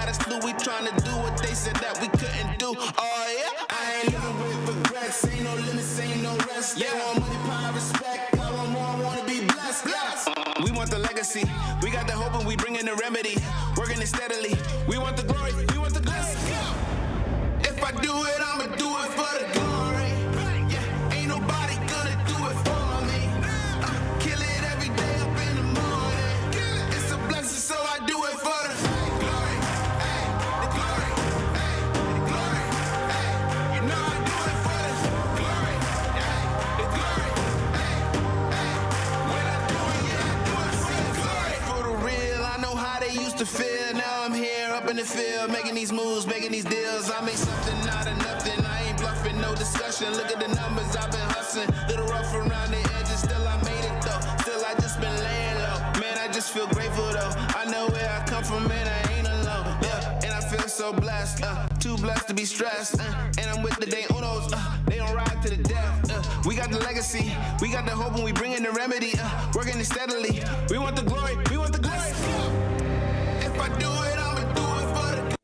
got us through. We tryna do what they said that we couldn't do. Oh yeah, I ain't living with regrets. Ain't no limits, ain't no rest. They want money, power, respect. I want more, I wanna be blessed. Yes. We want the legacy. We got the hope and we bring in the remedy. Working it steadily. We want the glory. We want the glory. If I do it, I'ma do it for the glory. Yeah, ain't nobody gonna do it for me. Kill it every day up in the morning. It's a blessing, so I do it for the glory. Hey, the glory. Hey, the glory. Hey, you know I do it for the glory. Hey, the glory. Hey, hey, when I do it, yeah, I do it for the glory. For the real, I know how they used to feel. Now I'm here up in the field, making these moves, making these deals. I made something out of nothing. I ain't bluffing, no discussion. Look at the numbers, I've been hustling. Little rough around the edges, still I made it though. Still I just been laying low. Man, I just feel grateful though. I know where I come from, man, I ain't alone. Yeah, and I feel so blessed. Too blessed to be stressed. And I'm with the day unos. They don't ride to the death. We got the legacy. We got the hope and we bring in the remedy. Working it steadily. We want the glory. We want the glory. If I do it, I'ma do it for the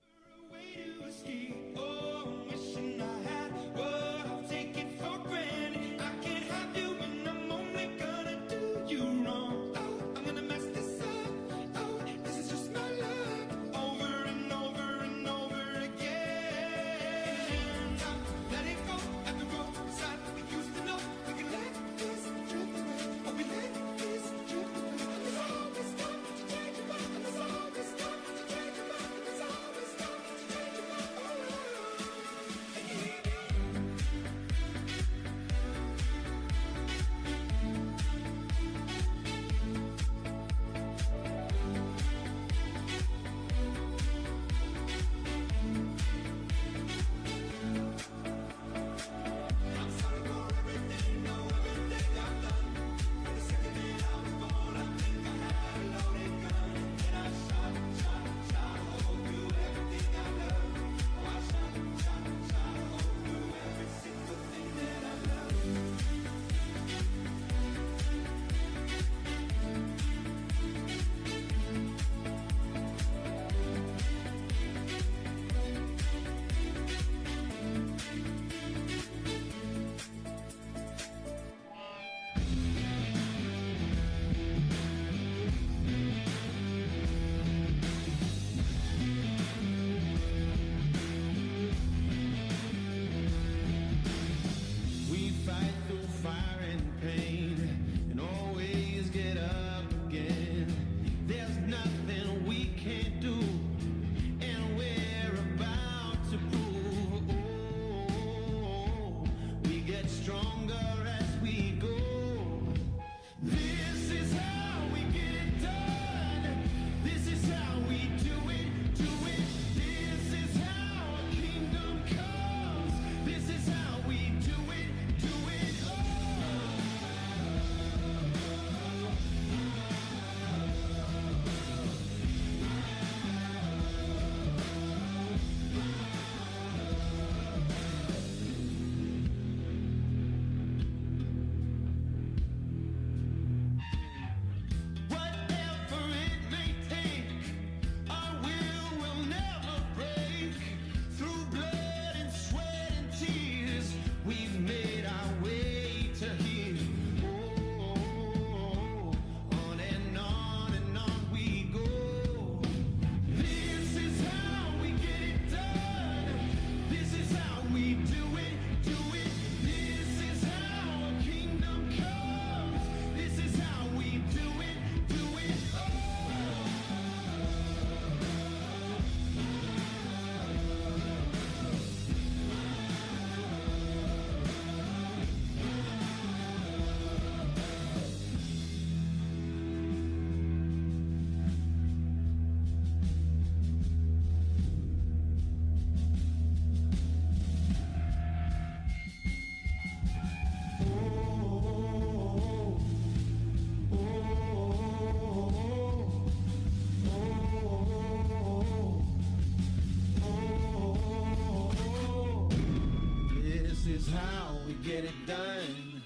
get it done.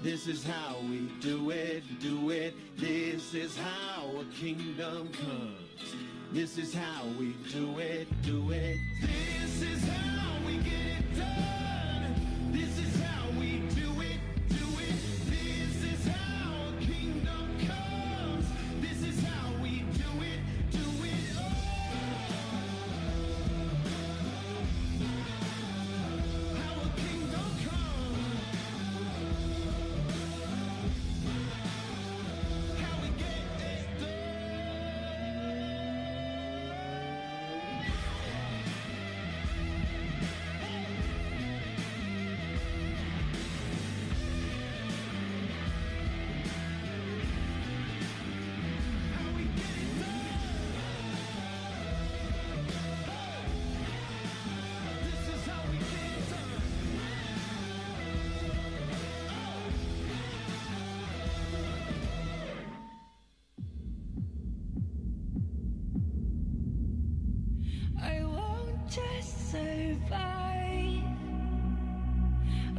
This is how we do it, do it. This is how a kingdom comes. This is how we do it, do it. This is how we get it done. This is how we do it, do it. This is how kingdom comes. This is how we do it, do it. Oh. How a kingdom comes. How we get it done. I won't just survive.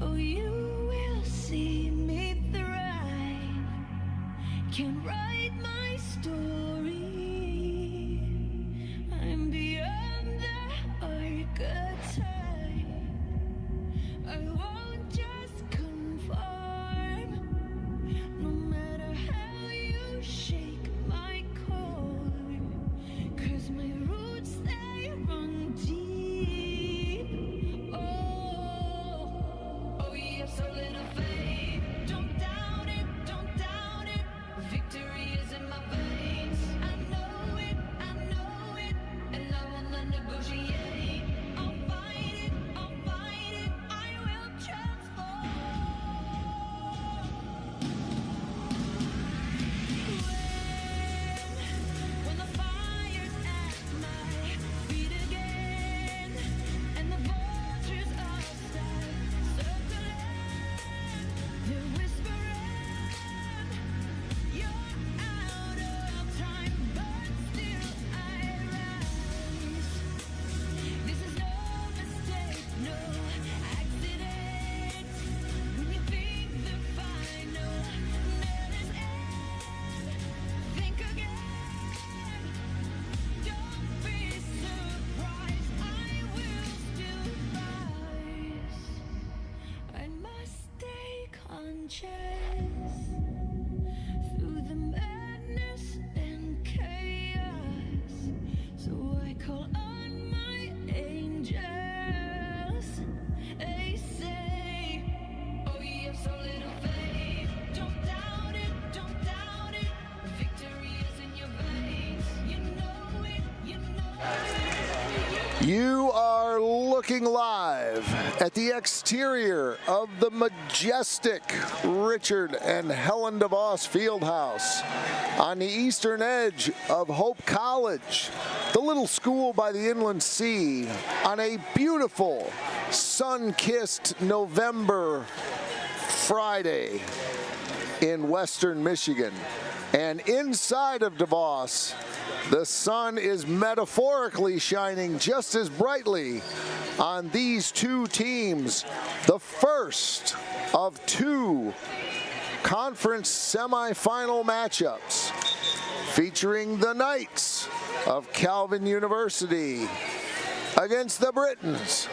Oh, you will see me thrive. Can write my story. I'm beyond the archetype. I won't just conform. No matter how you shake my core. 'Cause my roots, they run deep. Oh, you have so little faith. Don't doubt it, don't doubt it. Victory is in my veins. I know it, and I will not negotiate. I'll fight it, I will transform. When the fire's at my feet again, and the vultures all start circling, they're whispering, you're out of time, but still I rise. This is no mistake, no accident. When you think the final nail is in, think again. Don't be surprised, I will still rise. I must stay conscious through the madness and chaos. So I call on my angels. They say, oh, you have so little faith. Don't doubt it, don't doubt it. Victory is in your veins. You know it, you know it. You are looking live at the exterior of the majestic Richard and Helen DeVos Fieldhouse on the eastern edge of Hope College, the little school by the inland sea, on a beautiful sun-kissed November Friday in western Michigan. And inside of DeVos, the sun is metaphorically shining just as brightly on these two teams, the first of two conference semifinal matchups featuring the Knights of Calvin University against the Britons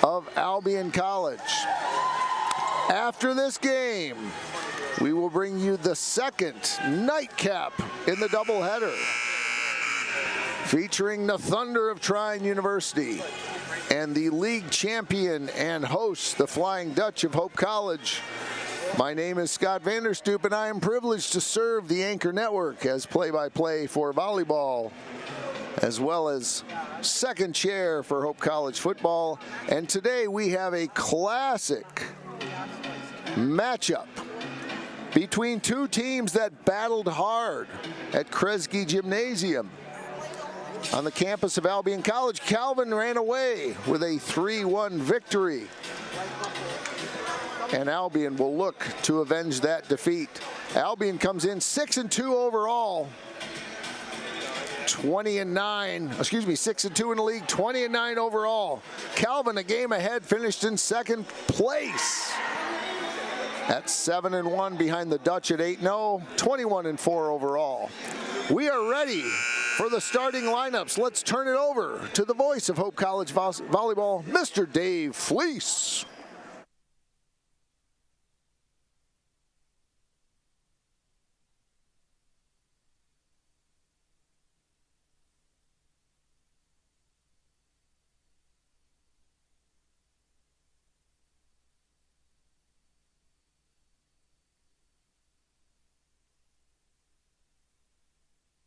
of Albion College. After this game, we will bring you the second nightcap in the doubleheader, featuring the Thunder of Trine University and the league champion and host, the Flying Dutch of Hope College. My name is Scott Vanderstoop, and I am privileged to serve the Anchor Network as play-by-play for volleyball, as well as second chair for Hope College football. And today we have a classic matchup between two teams that battled hard at Kresge Gymnasium. On the campus of Albion College, Calvin ran away with a 3-1 victory. And Albion will look to avenge that defeat. Albion comes in 6-2 overall. 6-2 in the league, 20-9 overall. Calvin, a game ahead, finished in second place at 7-1 behind the Dutch at 8-0, 21-4 overall. We are ready For the starting lineups, let's turn it over to the voice of Hope College Volleyball, Mr. Dave Fleece.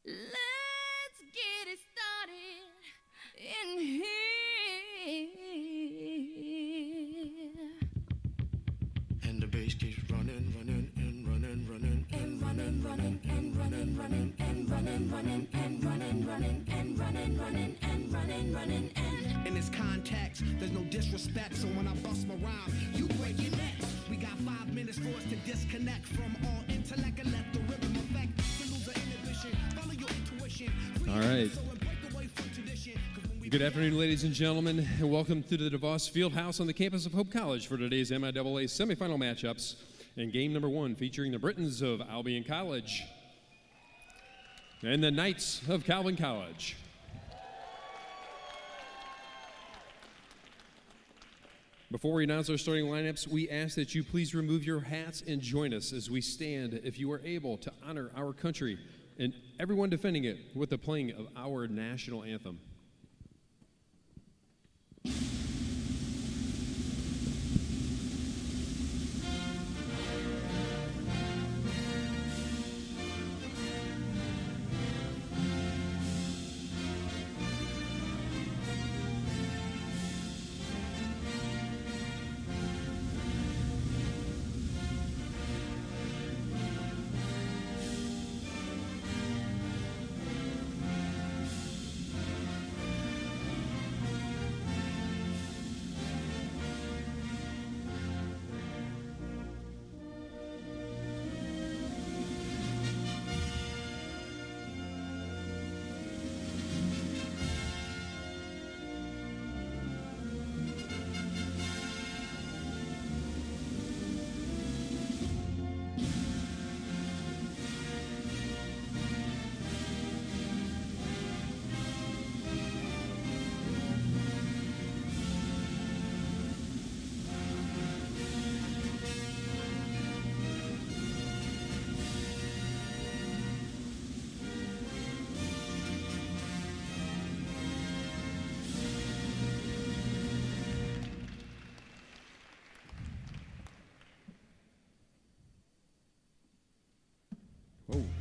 Let's get it started in here. And the bass keeps running, running, and running, running, and running, running, and running, running, and running, running, and running, running, and running, running, and running, running, and. In this context, there's no disrespect, so when I bust my rhyme, you break your neck. We got 5 minutes for us to disconnect from all intellect and let the rhythm affect. To lose the inhibition, follow your intuition. All right. Good afternoon, ladies and gentlemen, and welcome to the DeVos Fieldhouse on the campus of Hope College for today's MIAA semifinal matchups and game number 1 featuring the Britons of Albion College and the Knights of Calvin College. Before we announce our starting lineups, we ask that you please remove your hats and join us as we stand, if you are able, to honor our country and everyone defending it with the playing of our national anthem.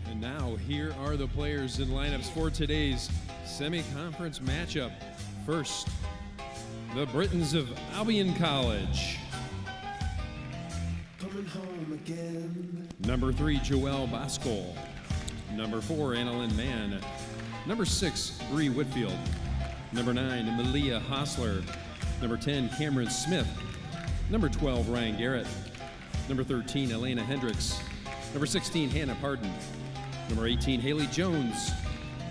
And now, here are the players and lineups for today's semi-conference matchup. First, the Britons of Albion College. Coming home again. Number 3, Joelle Boscol. Number 4, Annalyn Mann. Number 6, Bree Whitfield. Number 9, Malia Hostler. Number 10, Cameron Smith. Number 12, Ryan Garrett. Number 13, Elena Hendricks. Number 16, Hannah Pardon. Number 18, Haley Jones.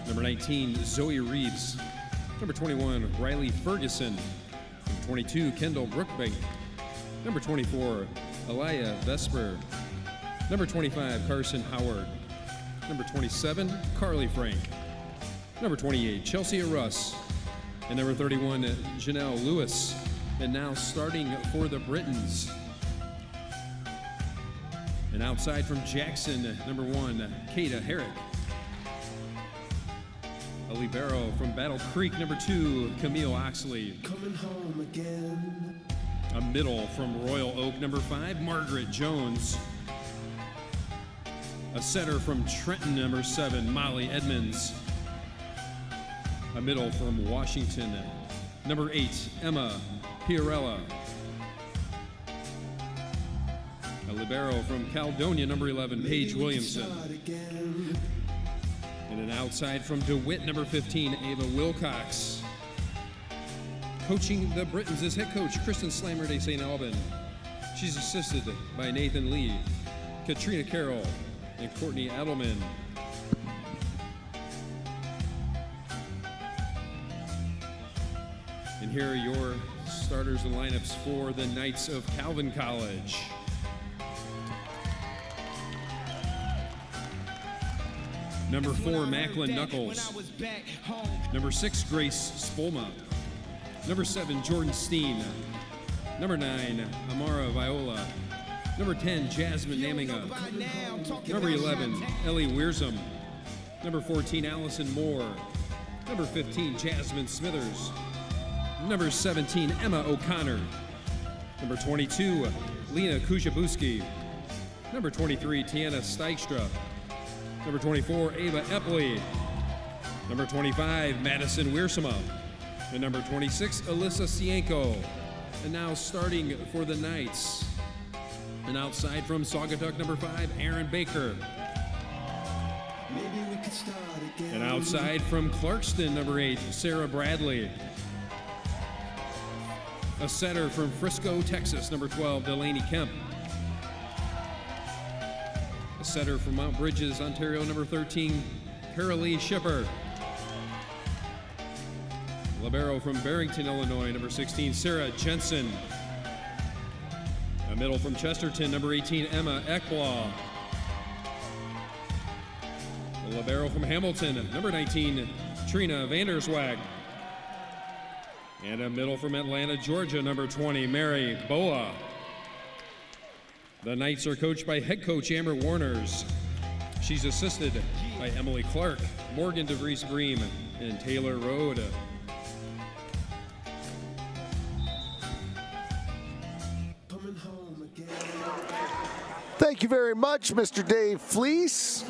Number 19, Zoe Reeves. Number 21, Riley Ferguson. Number 22, Kendall Brookbank. Number 24, Aliyah Vesper. Number 25, Carson Howard. Number 27, Carly Frank. Number 28, Chelsea Russ. And number 31, Janelle Lewis. And now starting for the Britons. And outside from Jackson, number 1, Kata Herrick. A libero from Battle Creek, number 2, Camille Oxley. Coming home again. A middle from Royal Oak, number 5, Margaret Jones. A setter from Trenton, number 7, Molly Edmonds. A middle from Washington, number 8, Emma Piarella. A libero from Caledonia, number 11, Paige Williamson. And an outside from DeWitt, number 15, Ava Wilcox. Coaching the Britons is head coach Kristen Slammer de St. Alban. She's assisted by Nathan Lee, Katrina Carroll, and Courtney Edelman. And here are your starters and lineups for the Knights of Calvin College. Number 4, Macklin Knuckles. Number 6, Grace Spolma. Number 7, Jordan Steen. Number 9, Amara Viola. Number 10, Jasmine Naminga. Number 11, Ellie Weirsom. Number 14, Allison Moore. Number 15, Jasmine Smithers. Number 17, Emma O'Connor. Number 22, Lena Kujabuski. Number 23, Tiana Steikstra. Number 24, Ava Epley. Number 25, Madison Wiersema. And number 26, Alyssa Sienko. And now starting for the Knights. And outside from Saugatuck, number 5, Aaron Baker. And outside from Clarkston, number 8, Sarah Bradley. A setter from Frisco, Texas, number 12, Delaney Kemp. A setter from Mount Bridges, Ontario, number 13, Carolee Shipper. Libero from Barrington, Illinois, number 16, Sarah Jensen. A middle from Chesterton, number 18, Emma Ekblaw. A libero from Hamilton, number 19, Trina Vanderswag. And a middle from Atlanta, Georgia, number 20, Mary Boa. The Knights are coached by head coach Amber Warners. She's assisted by Emily Clark, Morgan DeVries Bream, and Taylor Rode. Thank you very much, Mr. Dave Fleece,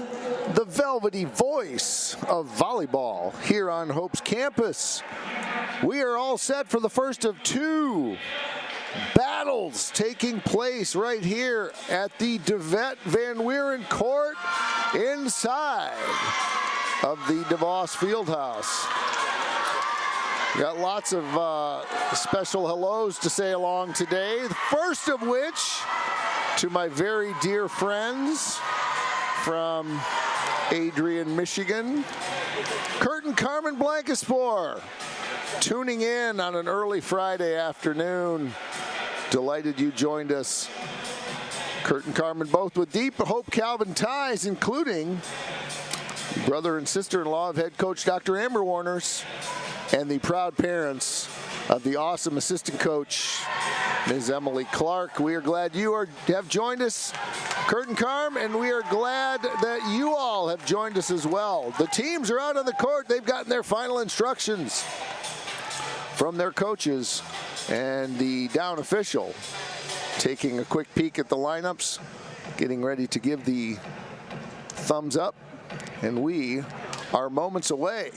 the velvety voice of volleyball here on Hope's campus. We are all set for the first of 2 battles taking place right here at the DeVette Van Wieren Court inside of the DeVos Fieldhouse. Got lots of special hellos to say along today, the first of which to my very dear friends from Adrian, Michigan, Kurt and Carmen Blancaspor, tuning in on an early Friday afternoon. Delighted you joined us. Kurt and Carmen both with deep Hope Calvin ties, including brother and sister-in-law of head coach Dr. Amber Warners, and the proud parents of the awesome assistant coach, Ms. Emily Clark. We are glad you have joined us, Kurt and Carm, and we are glad that you all have joined us as well. The teams are out on the court. They've gotten their final instructions from their coaches, and the down official taking a quick peek at the lineups, getting ready to give the thumbs up, and we are moments away.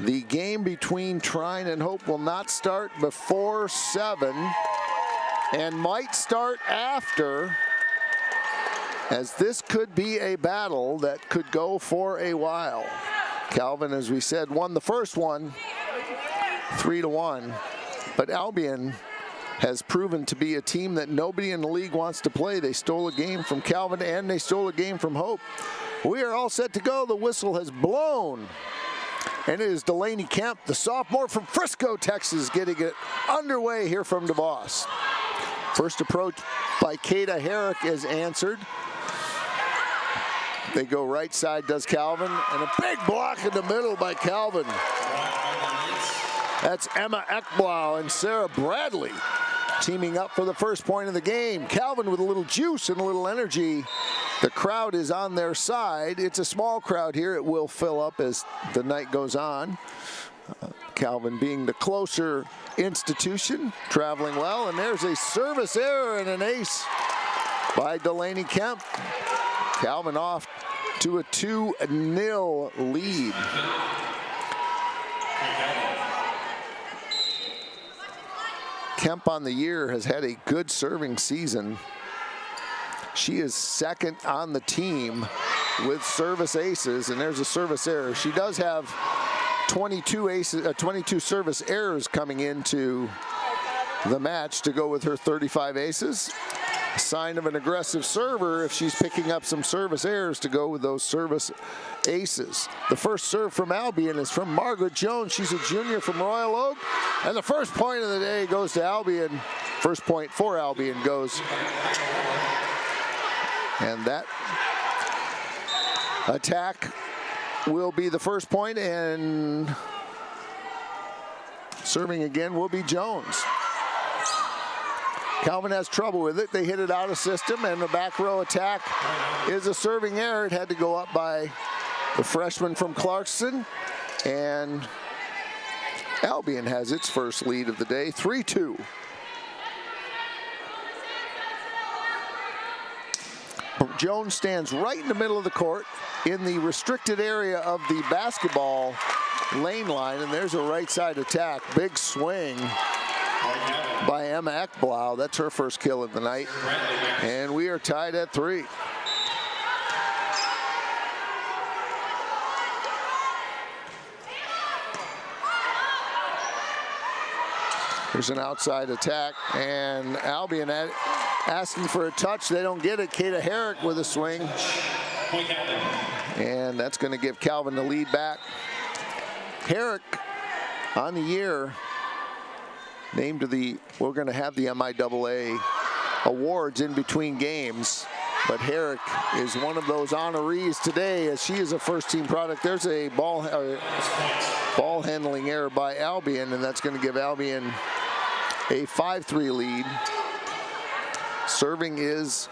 The game between Trine and Hope will not start before 7 and might start after, as this could be a battle that could go for a while. Calvin, as we said, won the first one 3-1, but Albion has proven to be a team that nobody in the league wants to play. They stole a game from Calvin and they stole a game from Hope. We are all set to go. The whistle has blown. And it is Delaney Kemp, the sophomore from Frisco, Texas, getting it underway here from DeVos. First approach by Kata Herrick is answered. They go right side, does Calvin, and a big block in the middle by Calvin. That's Emma Ekblau and Sarah Bradley teaming up for the first point of the game. Calvin with a little juice and a little energy. The crowd is on their side. It's a small crowd here. It will fill up as the night goes on. Calvin being the closer institution, traveling well. And there's a service error and an ace by Delaney Kemp. Calvin off to a 2-0 lead. Kemp on the year has had a good serving season. She is second on the team with service aces, and there's a service error. She does have 22 service errors coming into the match to go with her 35 aces. A sign of an aggressive server if she's picking up some service errors to go with those service aces. The first serve from Albion is from Margaret Jones. She's a junior from Royal Oak. And the first point of the day goes to Albion. First point for Albion goes. And that Attack will be the first point, and serving again will be Jones. Calvin has trouble with it. They hit it out of system, and the back row attack is a serving error. It had to go up by the freshman from Clarkson, and Albion has its first lead of the day, 3-2. Jones stands right in the middle of the court in the restricted area of the basketball lane line, and there's a right side attack. Big swing by Emma Ekblau. That's her first kill of the night. And we are tied at 3. There's an outside attack, and Albion asking for a touch. They don't get it. Kata Herrick with a swing. And that's going to give Calvin the lead back. Herrick on the year named to the, we're going to have the MIAA awards in between games, but Herrick is one of those honorees today as she is a first team product. There's a ball handling error by Albion, and that's going to give Albion a 5-3 lead. Serving is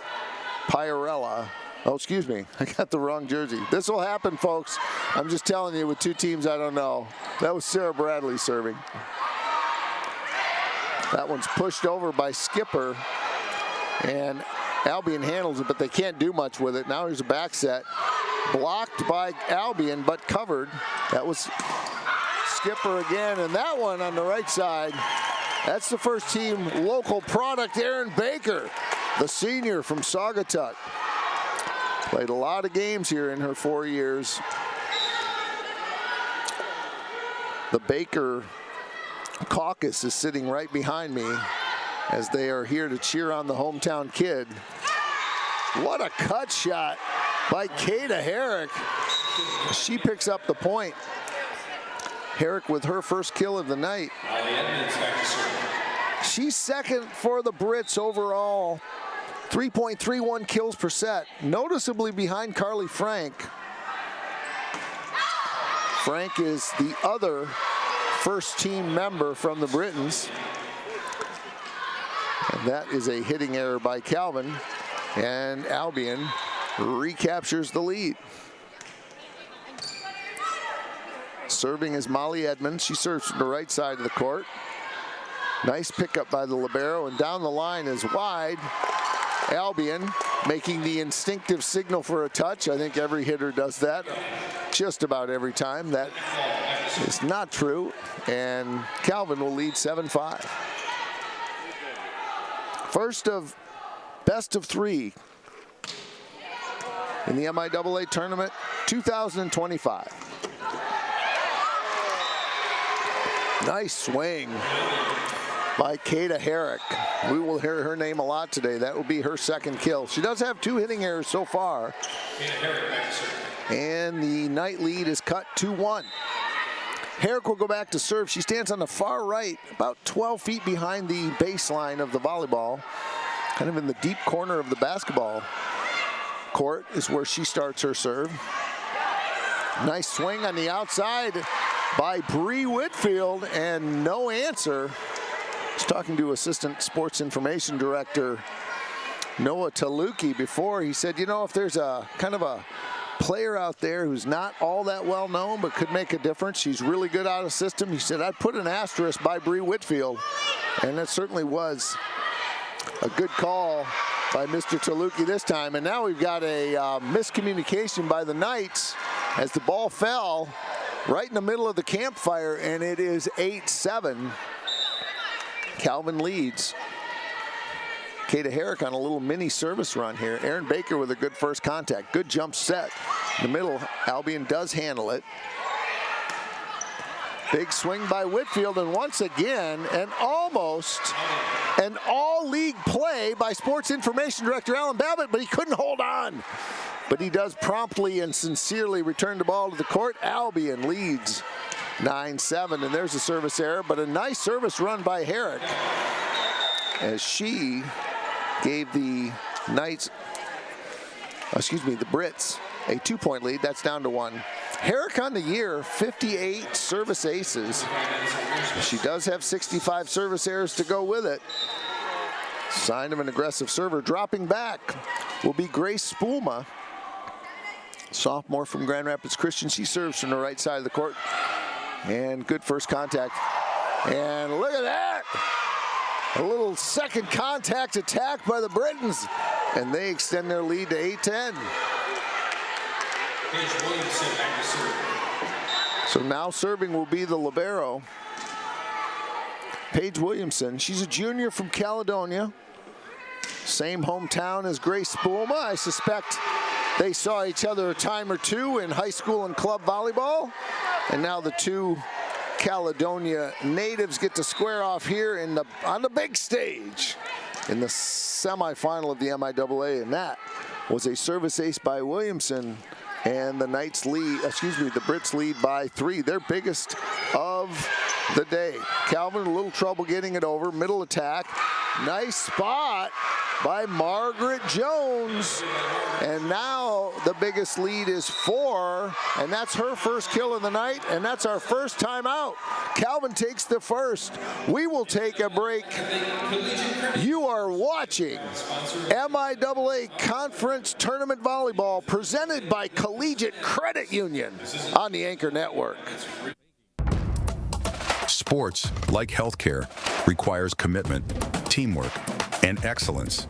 Piarella. Oh, excuse me, I got the wrong jersey. This will happen, folks. I'm just telling you, with two teams I don't know. That was Sarah Bradley serving. That one's pushed over by Skipper, and Albion handles it, but they can't do much with it. Now here's a back set. Blocked by Albion, but covered. That was Skipper again, and that one on the right side. That's the first team local product, Erin Baker, the senior from Saugatuck. Played a lot of games here in her 4 years. The Baker caucus is sitting right behind me as they are here to cheer on the hometown kid. What a cut shot by Kata Herrick. She picks up the point. Herrick with her first kill of the night. She's second for the Brits overall. 3.31 kills per set, noticeably behind Carly Frank. Frank is the other first team member from the Britons. And that is a hitting error by Calvin, and Albion recaptures the lead. Serving is Molly Edmonds. She serves from the right side of the court. Nice pickup by the libero, and down the line is wide. Albion making the instinctive signal for a touch. I think every hitter does that just about every time. That is not true, and Calvin will lead 7-5. First of best of 3 in the MIAA tournament 2025. Nice swing by Kata Herrick. We will hear her name a lot today. That will be her second kill. She does have 2 hitting errors so far. And the night lead is cut 2-1. Herrick will go back to serve. She stands on the far right, about 12 feet behind the baseline of the volleyball. Kind of in the deep corner of the basketball court is where she starts her serve. Nice swing on the outside by Bree Whitfield, and no answer. I was talking to Assistant Sports Information Director Noah Taluki before. He said, you know, if there's a kind of a player out there who's not all that well known but could make a difference, she's really good out of system, he said, I'd put an asterisk by Bree Whitfield. And that certainly was a good call by Mr. Taluki this time. And now we've got a miscommunication by the Knights as the ball fell right in the middle of the campfire, and it is 8-7. Calvin leads. Kata Herrick on a little mini service run here. Erin Baker with a good first contact. Good jump set. In the middle, Albion does handle it. Big swing by Whitfield, and once again, an almost an all-league play by Sports Information Director Alan Babbitt, but he couldn't hold on. But he does promptly and sincerely return the ball to the court. Albion leads 9-7, and there's a service error, but a nice service run by Herrick as she gave the Knights, the Brits, a 2-point lead. That's down to 1. Herrick on the year, 58 service aces. She does have 65 service errors to go with it. Sign of an aggressive server. Dropping back will be Grace Spoolma, sophomore from Grand Rapids Christian. She serves from the right side of the court. And good first contact. And look at that! A little second contact attack by the Britons. And they extend their lead to 8-10. So now serving will be the libero, Paige Williamson. She's a junior from Caledonia. Same hometown as Grace Spoolma. I suspect they saw each other a time or two in high school and club volleyball. And now the two Caledonia natives get to square off here on the big stage in the semifinal of the MIAA. And that was a service ace by Williamson. And the Knights lead, the Brits lead by 3. Their biggest of the day. Calvin, a little trouble getting it over. Middle attack. Nice spot by Margaret Jones. And now the biggest lead is 4. And that's her first kill of the night. And that's our first time out. Calvin takes the first. We will take a break. You are watching MIAA Conference Tournament Volleyball presented by Collegiate Credit Union on the Anchor Network. Sports, like healthcare, requires commitment, teamwork, and excellence.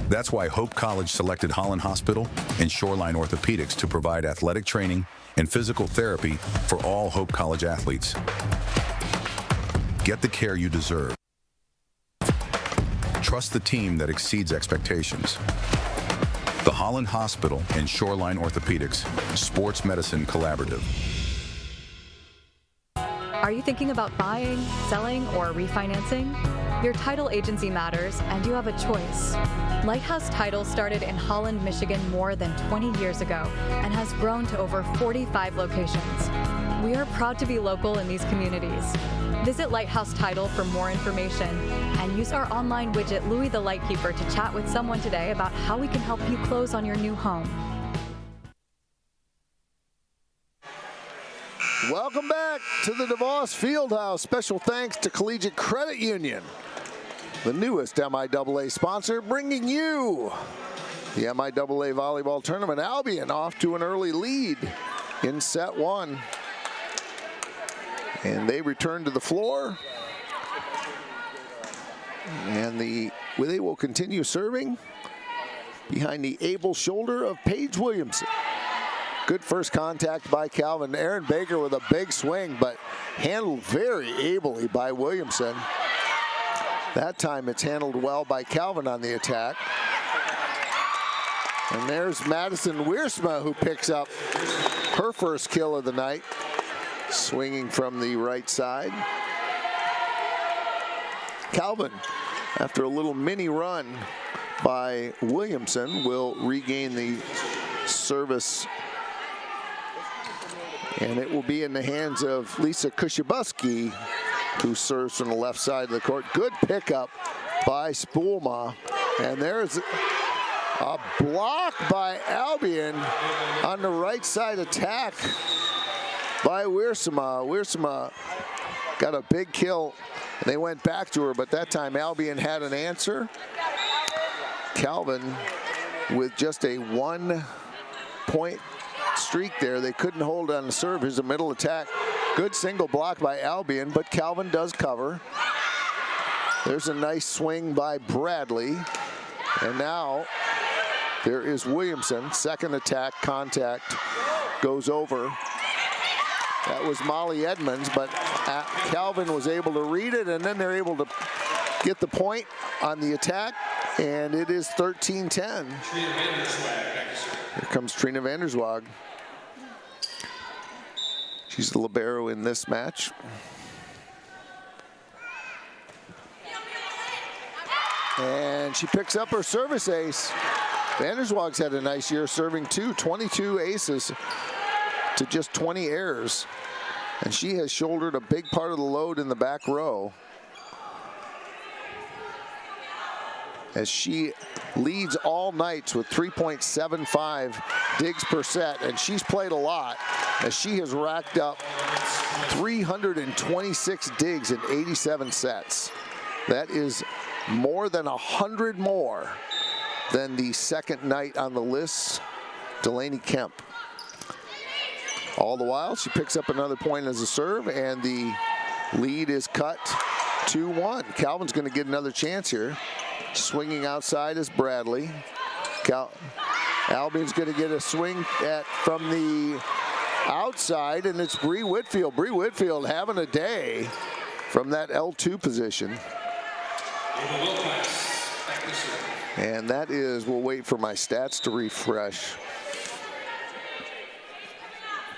That's why Hope College selected Holland Hospital and Shoreline Orthopedics to provide athletic training and physical therapy for all Hope College athletes. Get the care you deserve. Trust the team that exceeds expectations. The Holland Hospital and Shoreline Orthopedics Sports Medicine Collaborative. Are you thinking about buying, selling, or refinancing? Your title agency matters, and you have a choice. Lighthouse Title started in Holland, Michigan more than 20 years ago and has grown to over 45 locations. We are proud to be local in these communities. Visit Lighthouse Title for more information and use our online widget Louis the Lightkeeper to chat with someone today about how we can help you close on your new home. Welcome back to the DeVos Fieldhouse. Special thanks to Collegiate Credit Union, the newest MIAA sponsor, bringing you the MIAA Volleyball Tournament. Albion off to an early lead in set 1. And they return to the floor. And they will continue serving behind the able shoulder of Paige Williamson. Good first contact by Calvin. Aaron Baker with a big swing, but handled very ably by Williamson. That time it's handled well by Calvin on the attack. And there's Madison Wiersma, who picks up her first kill of the night, swinging from the right side. Calvin, after a little mini run by Williamson, will regain the service. And it will be in the hands of Lisa Kushabuski, who serves from the left side of the court. Good pickup by Spoolma. And there's a block by Albion on the right side attack by Wiersma. Wiersma got a big kill. They went back to her, but that time Albion had an answer. Calvin with just a 1-point streak there. They couldn't hold on the serve. Here's a middle attack. Good single block by Albion, but Calvin does cover. There's a nice swing by Bradley. And now there is Williamson. Second attack, contact, goes over. That was Molly Edmonds, but Calvin was able to read it, and then they're able to get the point on the attack, and it is 13-10. Here comes Trina Vanderswag. She's the libero in this match. And she picks up her service ace. Vanderswag's had a nice year serving too, 22 aces to just 20 errors. And she has shouldered a big part of the load in the back row, as she leads all nights with 3.75 digs per set, and she's played a lot as she has racked up 326 digs in 87 sets. That is more than 100 more than the second night on the list, Delaney Kemp. All the while, she picks up another point as a serve, and the lead is cut 2-1. Calvin's going to get another chance here. Swinging outside is Bradley. Albion's going to get a swing from the outside, and it's Bree Whitfield. Bree Whitfield having a day from that L2 position. And that is, we'll wait for my stats to refresh.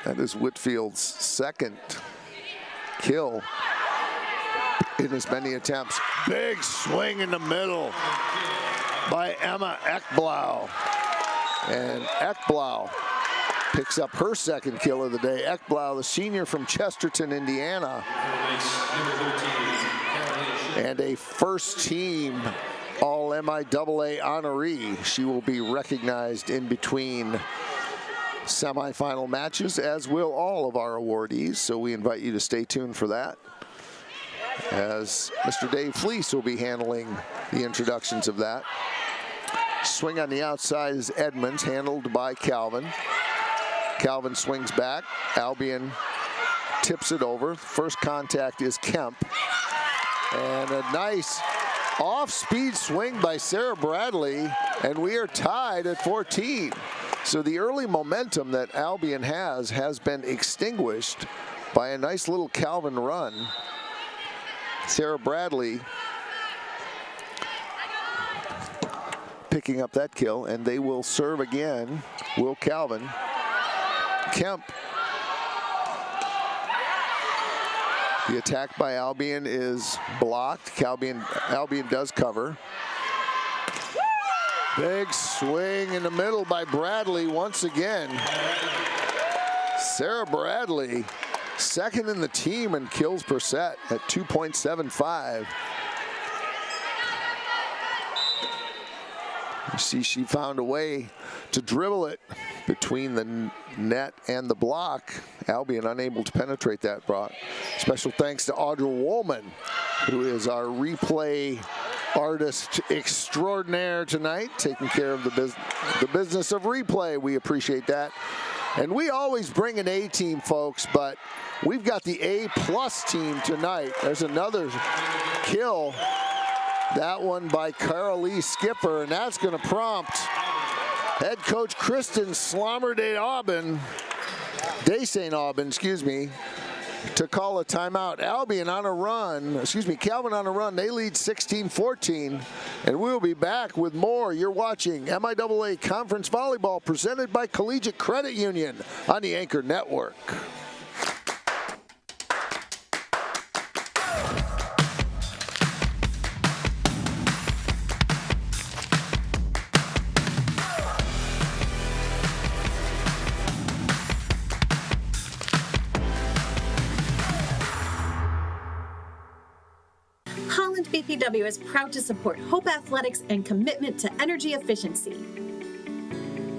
That is Whitfield's second kill in as many attempts. Big swing in the middle by Emma Ekblau. And Ekblau picks up her second kill of the day. Ekblau, the senior from Chesterton, Indiana. And a first team all MIAA honoree. She will be recognized in between semifinal matches, as will all of our awardees. So we invite you to stay tuned for that, as Mr. Dave Fleece will be handling the introductions of that. Swing on the outside is Edmonds, handled by Calvin. Calvin swings back. Albion tips it over. First contact is Kemp. And a nice off-speed swing by Sarah Bradley, and we are tied at 14. So the early momentum that Albion has been extinguished by a nice little Calvin run. Sarah Bradley picking up that kill, and they will serve again. Will Calvin. Kemp. The attack by Albion is blocked. Albion does cover. Big swing in the middle by Bradley once again. Sarah Bradley, second in the team in kills per set at 2.75. You see, she found a way to dribble it between the net and the block. Albion unable to penetrate that block. Special thanks to Audra Woolman, who is our replay artist extraordinaire tonight, taking care of the business of replay. We appreciate that. And we always bring an A team, folks, but we've got the A+ team tonight. There's another kill. That one by Carolee Skipper, and that's going to prompt head coach Kristen Slommer de St. Aubin, to call a timeout. Albion on a run, Calvin on a run. They lead 16-14, and we'll be back with more. You're watching MIAA Conference Volleyball presented by Collegiate Credit Union on the Anchor Network. BPW is proud to support Hope Athletics and commitment to energy efficiency.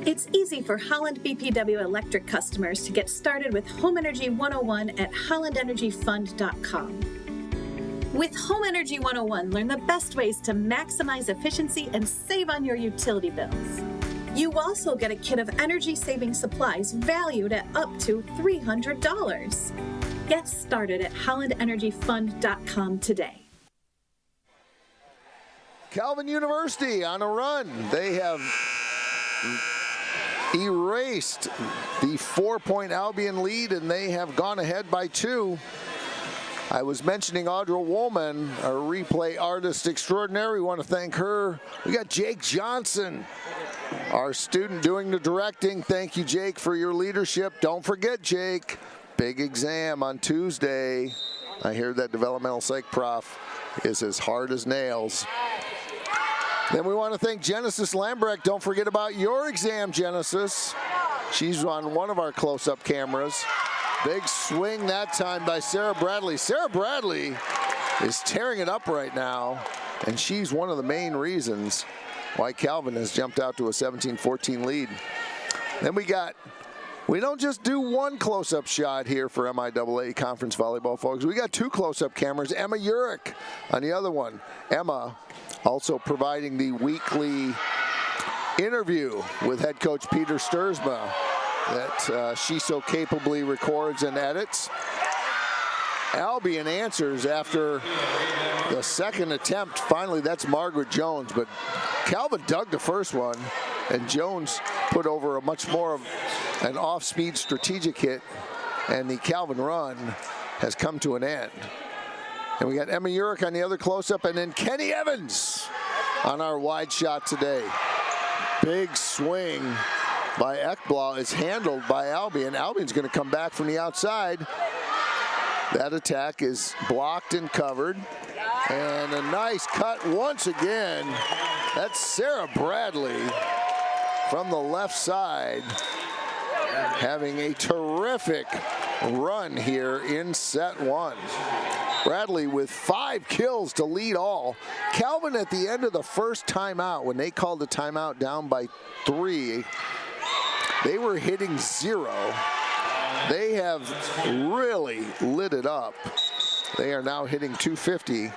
It's easy for Holland BPW Electric customers to get started with Home Energy 101 at hollandenergyfund.com. With Home Energy 101, learn the best ways to maximize efficiency and save on your utility bills. You also get a kit of energy-saving supplies valued at up to $300. Get started at hollandenergyfund.com today. Calvin University on a run. They have erased the 4-point Albion lead, and they have gone ahead by 2. I was mentioning Audra Woolman, our replay artist extraordinaire. We want to thank her. We got Jake Johnson, our student doing the directing. Thank you, Jake, for your leadership. Don't forget, Jake, big exam on Tuesday. I hear that developmental psych prof is as hard as nails. Then we want to thank Genesis Lambrecht. Don't forget about your exam, Genesis. She's on one of our close-up cameras. Big swing that time by Sarah Bradley. Sarah Bradley is tearing it up right now, and she's one of the main reasons why Calvin has jumped out to a 17-14 lead. Then we don't just do one close-up shot here for MIAA Conference Volleyball, folks. We got two close-up cameras. Emma Urich on the other one. Emma also providing the weekly interview with head coach Peter Sturzma that she so capably records and edits. Albion answers after the second attempt. Finally, that's Margaret Jones, but Calvin dug the first one, and Jones put over a much more of an off-speed strategic hit, and the Calvin run has come to an end. And we got Emma Urich on the other close-up, and then Kenny Evans on our wide shot today. Big swing by Ekblad is handled by Albion. Albion's going to come back from the outside. That attack is blocked and covered. And a nice cut once again. That's Sarah Bradley from the left side, having a terrific run here in set one. Bradley with 5 kills to lead all. Calvin at the end of the first timeout, when they called the timeout down by 3, they were hitting 0. They have really lit it up. They are now hitting 250.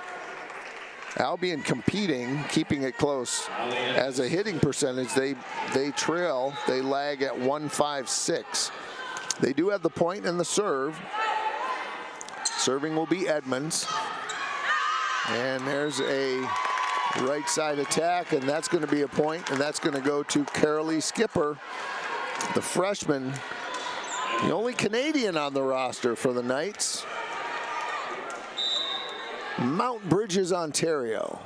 Albion competing, keeping it close. As a hitting percentage, they trail. They lag at 156. They do have the point and the serve. Serving will be Edmonds. And there's a right side attack, and that's going to be a point, and that's going to go to Carolee Skipper, the freshman, the only Canadian on the roster for the Knights. Mount Bridges, Ontario.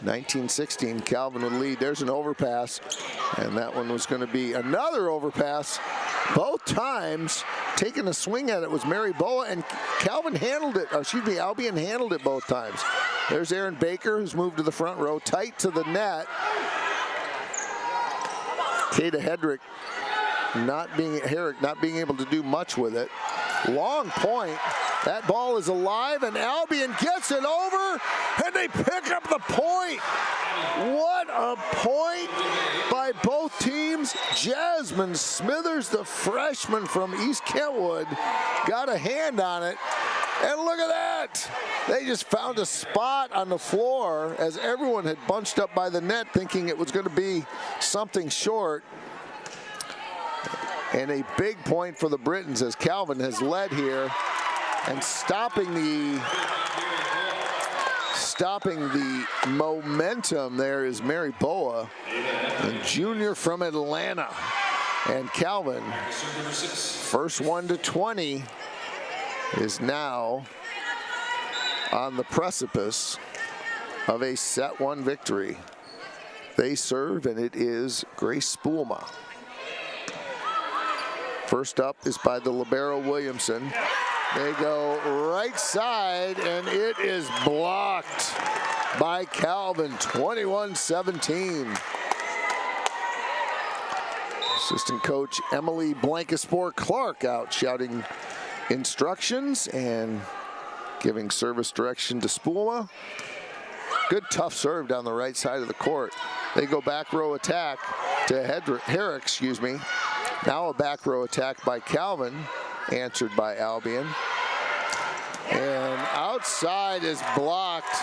1916, Calvin would lead. There's an overpass, and that one was going to be another overpass. Both times taking a swing at it was Mary Boa, and Calvin handled it, or excuse me, Albion handled it both times. There's Aaron Baker, who's moved to the front row, tight to the net. Kata Hedrick not being able to do much with it. Long point. That ball is alive, and Albion gets it over, and they pick up the point. What a point by both teams. Jasmine Smithers, the freshman from East Kentwood, got a hand on it. And look at that. They just found a spot on the floor as everyone had bunched up by the net thinking it was going to be something short. And a big point for the Britons as Calvin has led here. And stopping the momentum there is Mary Boa, the junior from Atlanta. And Calvin, first one to 20, is now on the precipice of a set one victory. They serve, and it is Grace Spoolma. First up is by the libero Williamson. They go right side, and it is blocked by Calvin, 21-17. Assistant coach Emily Blancaspor-Clark out shouting instructions and giving service direction to Spoolma. Good tough serve down the right side of the court. They go back row attack to Herrick, excuse me. Now a back row attack by Calvin, answered by Albion. And outside is blocked.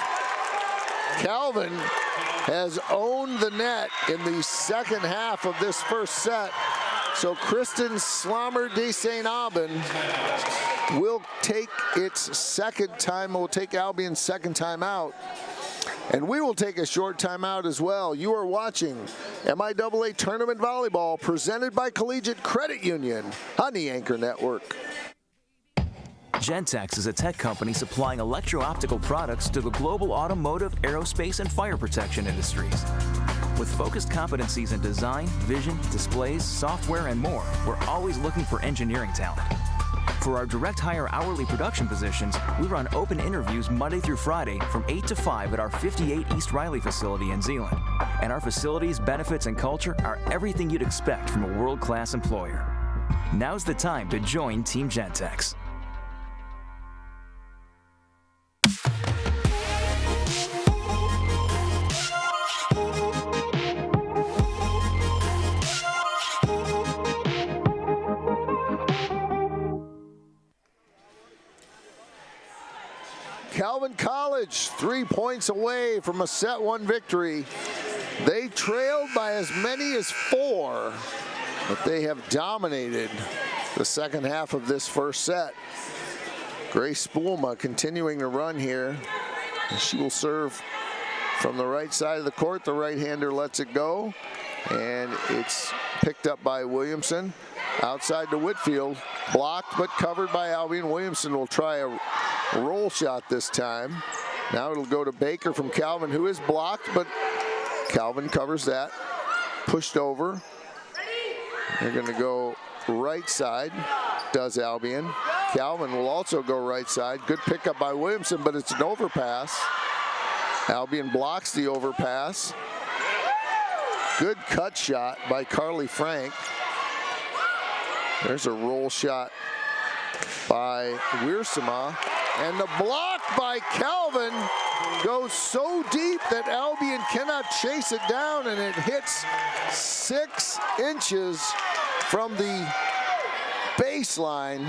Calvin has owned the net in the second half of this first set. So Kristen Slommer de St. Aubin will take its second time, will take Albion's second time out. And we will take a short time out as well. You are watching MIAA Tournament Volleyball presented by Collegiate Credit Union on the Anchor Network. Gentex is a tech company supplying electro-optical products to the global automotive, aerospace, and fire protection industries. With focused competencies in design, vision, displays, software, and more, we're always looking for engineering talent. For our direct hire hourly production positions, we run open interviews Monday through Friday from 8 to 5 at our 58 East Riley facility in Zeeland. And our facilities, benefits, and culture are everything you'd expect from a world-class employer. Now's the time to join Team Gentex. Calvin College 3 points away from a set 1 victory. They trailed by as many as 4, but they have dominated the second half of this first set. Grace Spoolma continuing to run here. She will serve from the right side of the court. The right-hander lets it go, and it's picked up by Williamson. Outside to Whitfield, blocked but covered by Albion. Williamson will try a roll shot this time. Now it'll go to Baker from Calvin, who is blocked, but Calvin covers that. Pushed over. They're going to go right side, does Albion. Calvin will also go right side. Good pickup by Williamson, but it's an overpass. Albion blocks the overpass. Good cut shot by Carly Frank. There's a roll shot by Wiersema. And the block by Calvin goes so deep that Albion cannot chase it down, and it hits 6 inches from the baseline.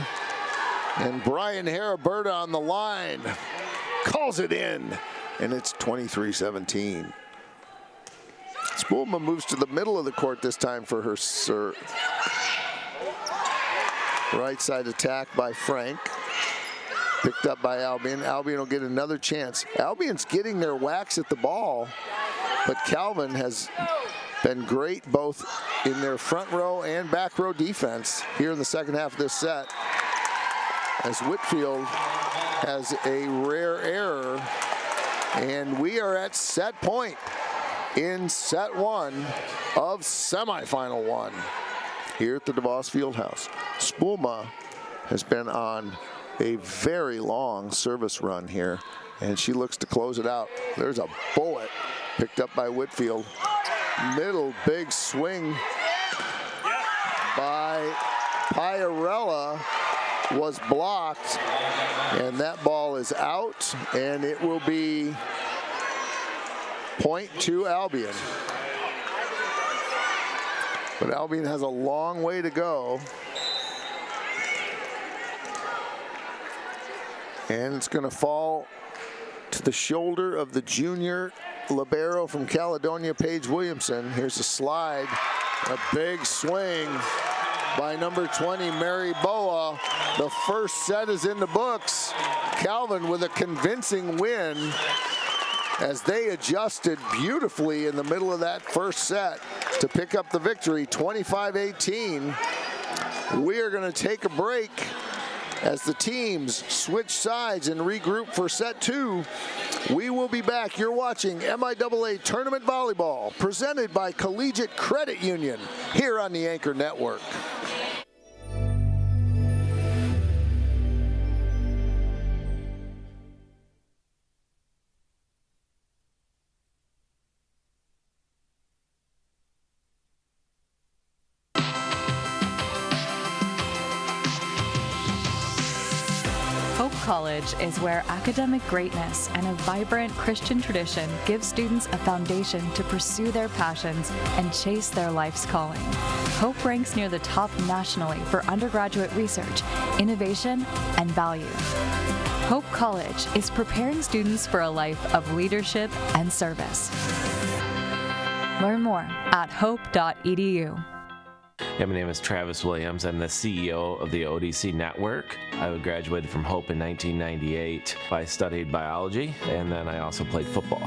And Brian Haraberta on the line calls it in, and it's 23-17. Spoolma moves to the middle of the court this time for her serve. Right side attack by Frank. Picked up by Albion. Albion will get another chance. Albion's getting their whacks at the ball, but Calvin has been great both in their front row and back row defense here in the second half of this set, as Whitfield has a rare error. And we are at set point in set 1 of semifinal 1 here at the DeVos Fieldhouse. Spoolma has been on a very long service run here, and she looks to close it out. There's a bullet picked up by Whitfield. Middle big swing by Piarella was blocked, and that ball is out, and it will be point to Albion. But Albion has a long way to go. And it's going to fall to the shoulder of the junior libero from Caledonia, Paige Williamson. Here's a slide, a big swing by number 20, Mary Boa. The first set is in the books. Calvin with a convincing win as they adjusted beautifully in the middle of that first set to pick up the victory, 25-18. We are going to take a break as the teams switch sides and regroup for set 2. We will be back. You're watching MIAA Tournament Volleyball, presented by Collegiate Credit Union, here on the Anchor Network. College is where academic greatness and a vibrant Christian tradition give students a foundation to pursue their passions and chase their life's calling. Hope ranks near the top nationally for undergraduate research, innovation, and value. Hope College is preparing students for a life of leadership and service. Learn more at hope.edu. Yeah, my name is Travis Williams. I'm the CEO of the ODC Network. I graduated from Hope in 1998. I studied biology, and then I also played football.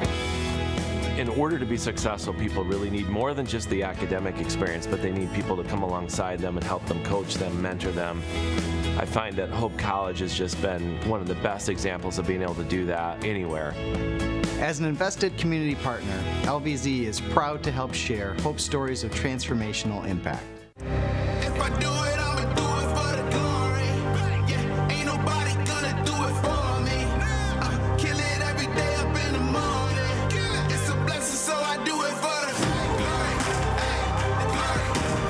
In order to be successful, people really need more than just the academic experience, but they need people to come alongside them and help them, coach them, mentor them. I find that Hope College has just been one of the best examples of being able to do that anywhere. As an invested community partner, LVZ is proud to help share Hope stories of transformational impact. If I do it, I'ma do it for the glory. Yeah, ain't nobody gonna do it for me. I kill it every day up in the morning. It's a blessing, so I do it for the glory. Hey, the glory.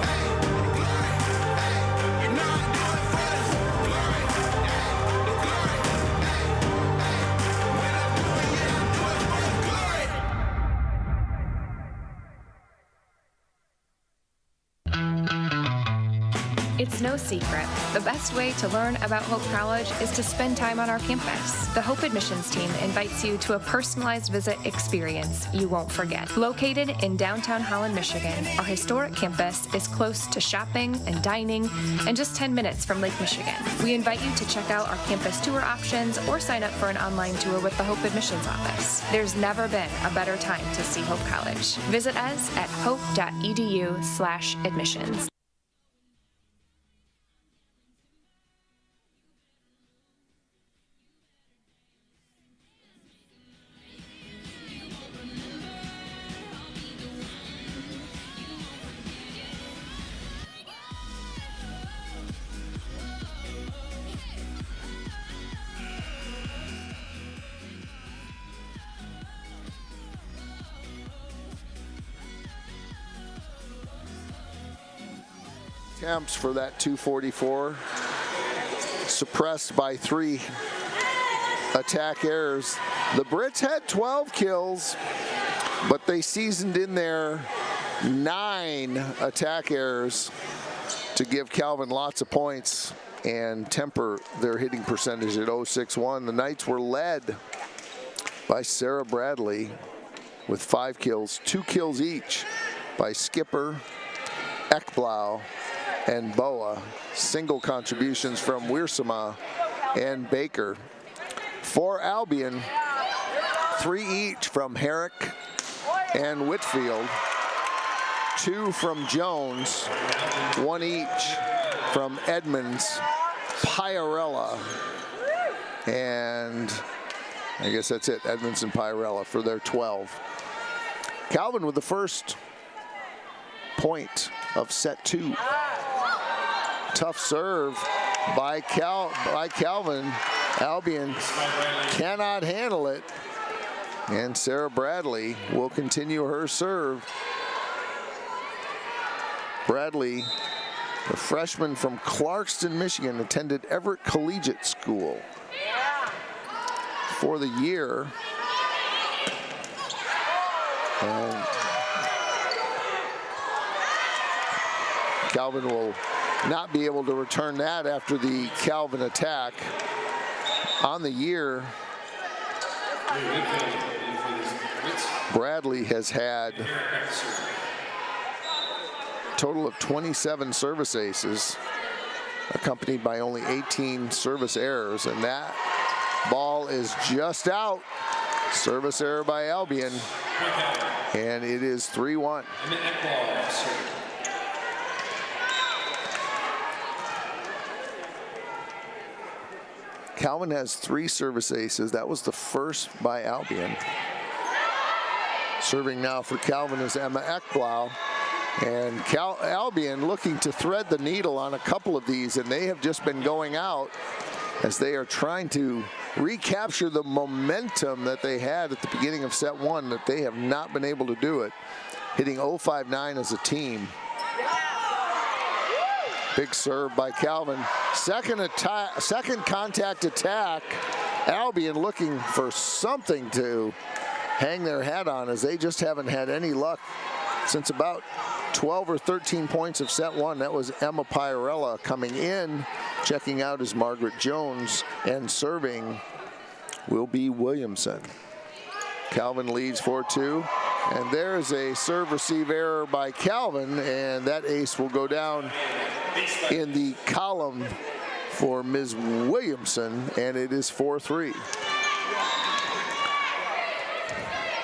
Hey, the glory. Hey, you know I do it for the glory. Hey, the glory. Hey, hey, when I do it, yeah, I do it for the glory. It's no secret. The best way to learn about Hope College is to spend time on our campus. The Hope admissions team invites you to a personalized visit experience you won't forget. Located in downtown Holland, Michigan, our historic campus is close to shopping and dining and just 10 minutes from Lake Michigan. We invite you to check out our campus tour options or sign up for an online tour with the Hope admissions office. There's never been a better time to see Hope College. Visit us at hope.edu/admissions. Attempts for that 244, suppressed by 3 attack errors. The Brits had 12 kills, but they seasoned in there 9 attack errors to give Calvin lots of points and temper their hitting percentage at 0.61. The Knights were led by Sarah Bradley with 5 kills, 2 kills each by Skipper, Ekblau, and Boa. Single contributions from Wiersema and Baker. For Albion, 3 each from Herrick and Whitfield, 2 from Jones, 1 each from Edmonds, Piarella, and I guess that's it, Edmonds and Piarella for their 12. Calvin with the first point of set 2. Tough serve by Calvin. Albion cannot handle it. And Sarah Bradley will continue her serve. Bradley, the freshman from Clarkston, Michigan, attended Everett Collegiate School for the year. And Calvin will not be able to return that after the Calvin attack. On the year, Bradley has had a total of 27 service aces, accompanied by only 18 service errors, and that ball is just out. Service error by Albion, and it is 3-1. Calvin has 3 service aces. That was the first by Albion. Serving now for Calvin is Emma Ekblau. And Albion looking to thread the needle on a couple of these, and they have just been going out as they are trying to recapture the momentum that they had at the beginning of set 1, that they have not been able to do it. Hitting 0.59 as a team. Big serve by Calvin. Second contact attack. Albion looking for something to hang their hat on, as they just haven't had any luck since about 12 or 13 points of set 1. That was Emma Piarella coming in. Checking out is Margaret Jones, and serving will be Williamson. Calvin leads 4-2. And there's a serve-receive error by Calvin, and that ace will go down in the column for Ms. Williamson, and it is 4-3.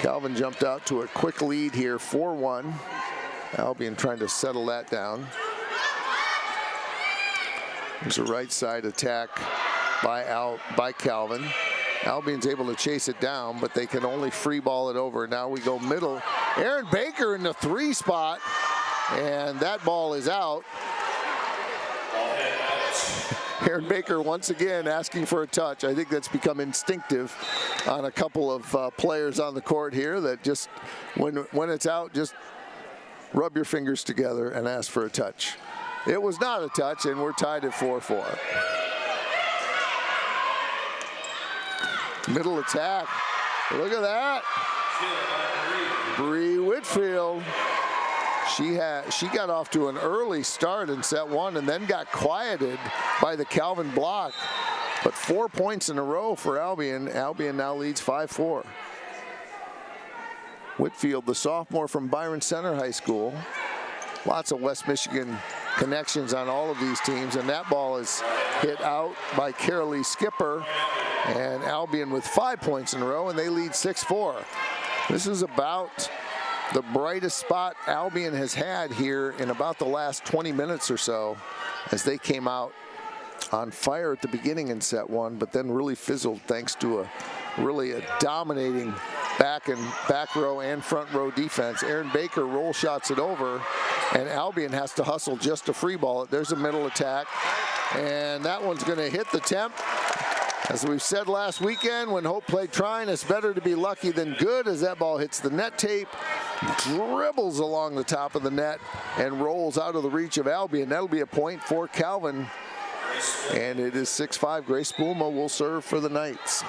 Calvin jumped out to a quick lead here, 4-1. Albion trying to settle that down. There's a right side attack by Calvin. Albion's able to chase it down, but they can only free ball it over. Now we go middle. Aaron Baker in the 3 spot, and that ball is out. Aaron Baker once again asking for a touch. I think that's become instinctive on a couple of players on the court here, that just when it's out, just rub your fingers together and ask for a touch. It was not a touch, and we're tied at 4-4. Middle attack. Look at that. Bree Whitfield She got off to an early start in set one and then got quieted by the Calvin block. But 4 points in a row for Albion. Albion now leads 5-4. Whitfield, the sophomore from Byron Center High School. Lots of West Michigan connections on all of these teams, and that ball is hit out by Carolee Skipper, and Albion with 5 points in a row, and they lead 6-4. This is about the brightest spot Albion has had here in about the last 20 minutes or so, as they came out on fire at the beginning in set one, but then really fizzled thanks to a dominating back row and front row defense. Aaron Baker roll shots it over, and Albion has to hustle just to free ball it. There's a middle attack, and that one's going to hit the temp. As we've said last weekend when Hope played Trine, it's better to be lucky than good, as that ball hits the net tape, dribbles along the top of the net, and rolls out of the reach of Albion. That'll be a point for Calvin, and it is 6-5. Grace Bulma will serve for the Knights.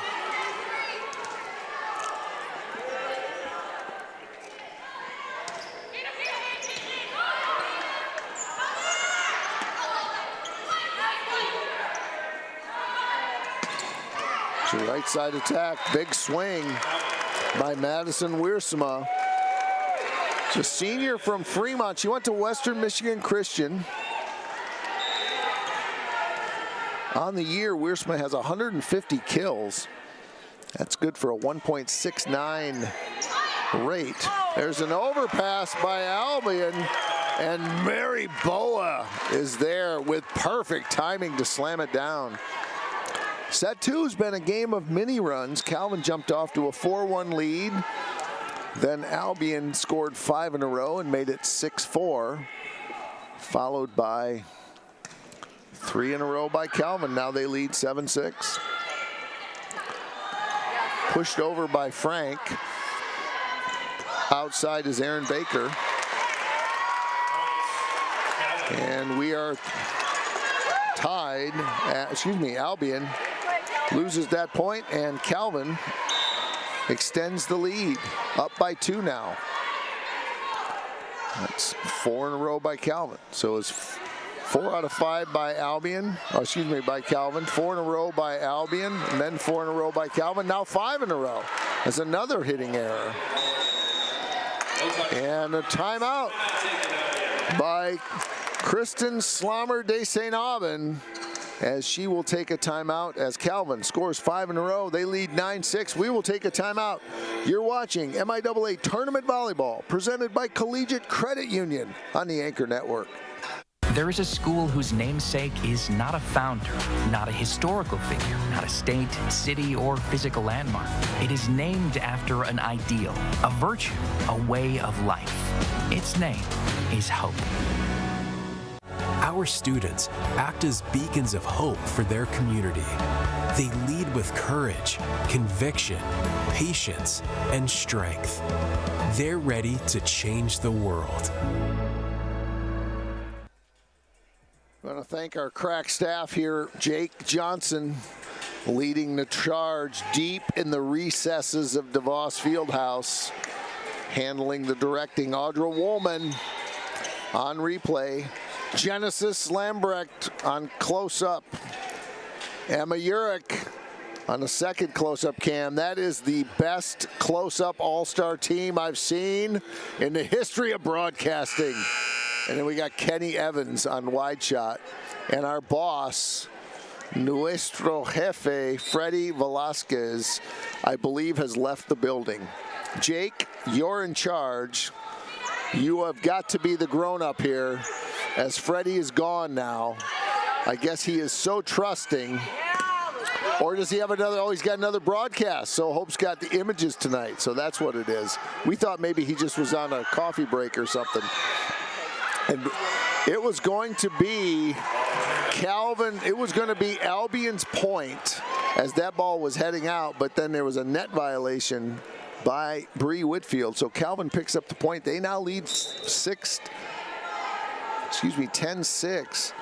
Right side attack, big swing by Madison Wiersma. She's a senior from Fremont. She went to Western Michigan Christian. On the year, Wiersma has 150 kills. That's good for a 1.69 rate. There's an overpass by Albion, and Mary Boa is there with perfect timing to slam it down. Set two has been a game of mini runs. Calvin jumped off to a 4-1 lead. Then Albion scored 5 in a row and made it 6-4, followed by 3 in a row by Calvin. Now they lead 7-6. Pushed over by Frank. Outside is Aaron Baker. And we are tied. Albion loses that point, and Calvin extends the lead, up by 2 now. That's 4 in a row by Calvin. So it's 4 out of 5 by by Calvin. 4 in a row by Albion, and then 4 in a row by Calvin. Now 5 in a row. That's another hitting error. And a timeout by Kristen Slommer de St. Aubin, as she will take a timeout as Calvin scores 5 in a row. They lead 9-6. We will take a timeout. You're watching MIAA Tournament Volleyball, presented by Collegiate Credit Union on the Anchor Network. There is a school whose namesake is not a founder, not a historical figure, not a state, city, or physical landmark. It is named after an ideal, a virtue, a way of life. Its name is hope. Our students act as beacons of hope for their community. They lead with courage, conviction, patience, and strength. They're ready to change the world. I want to thank our crack staff here. Jake Johnson leading the charge deep in the recesses of DeVos Fieldhouse, handling the directing. Audra Woolman on replay. Genesis Lambrecht on close-up. Emma Urich on the second close-up cam. That is the best close-up all-star team I've seen in the history of broadcasting. And then we got Kenny Evans on wide shot. And our boss, nuestro jefe, Freddie Velasquez, I believe has left the building. Jake, you're in charge. You have got to be the grown-up here, as Freddie is gone now. I guess he is so trusting. Or does he have another? Oh, he's got another broadcast. So Hope's got the images tonight. So that's what it is. We thought maybe he just was on a coffee break or something. And it was going to be Calvin. It was going to be Albion's point as that ball was heading out. But then there was a net violation by Bree Whitfield. So Calvin picks up the point. They now lead 10-6.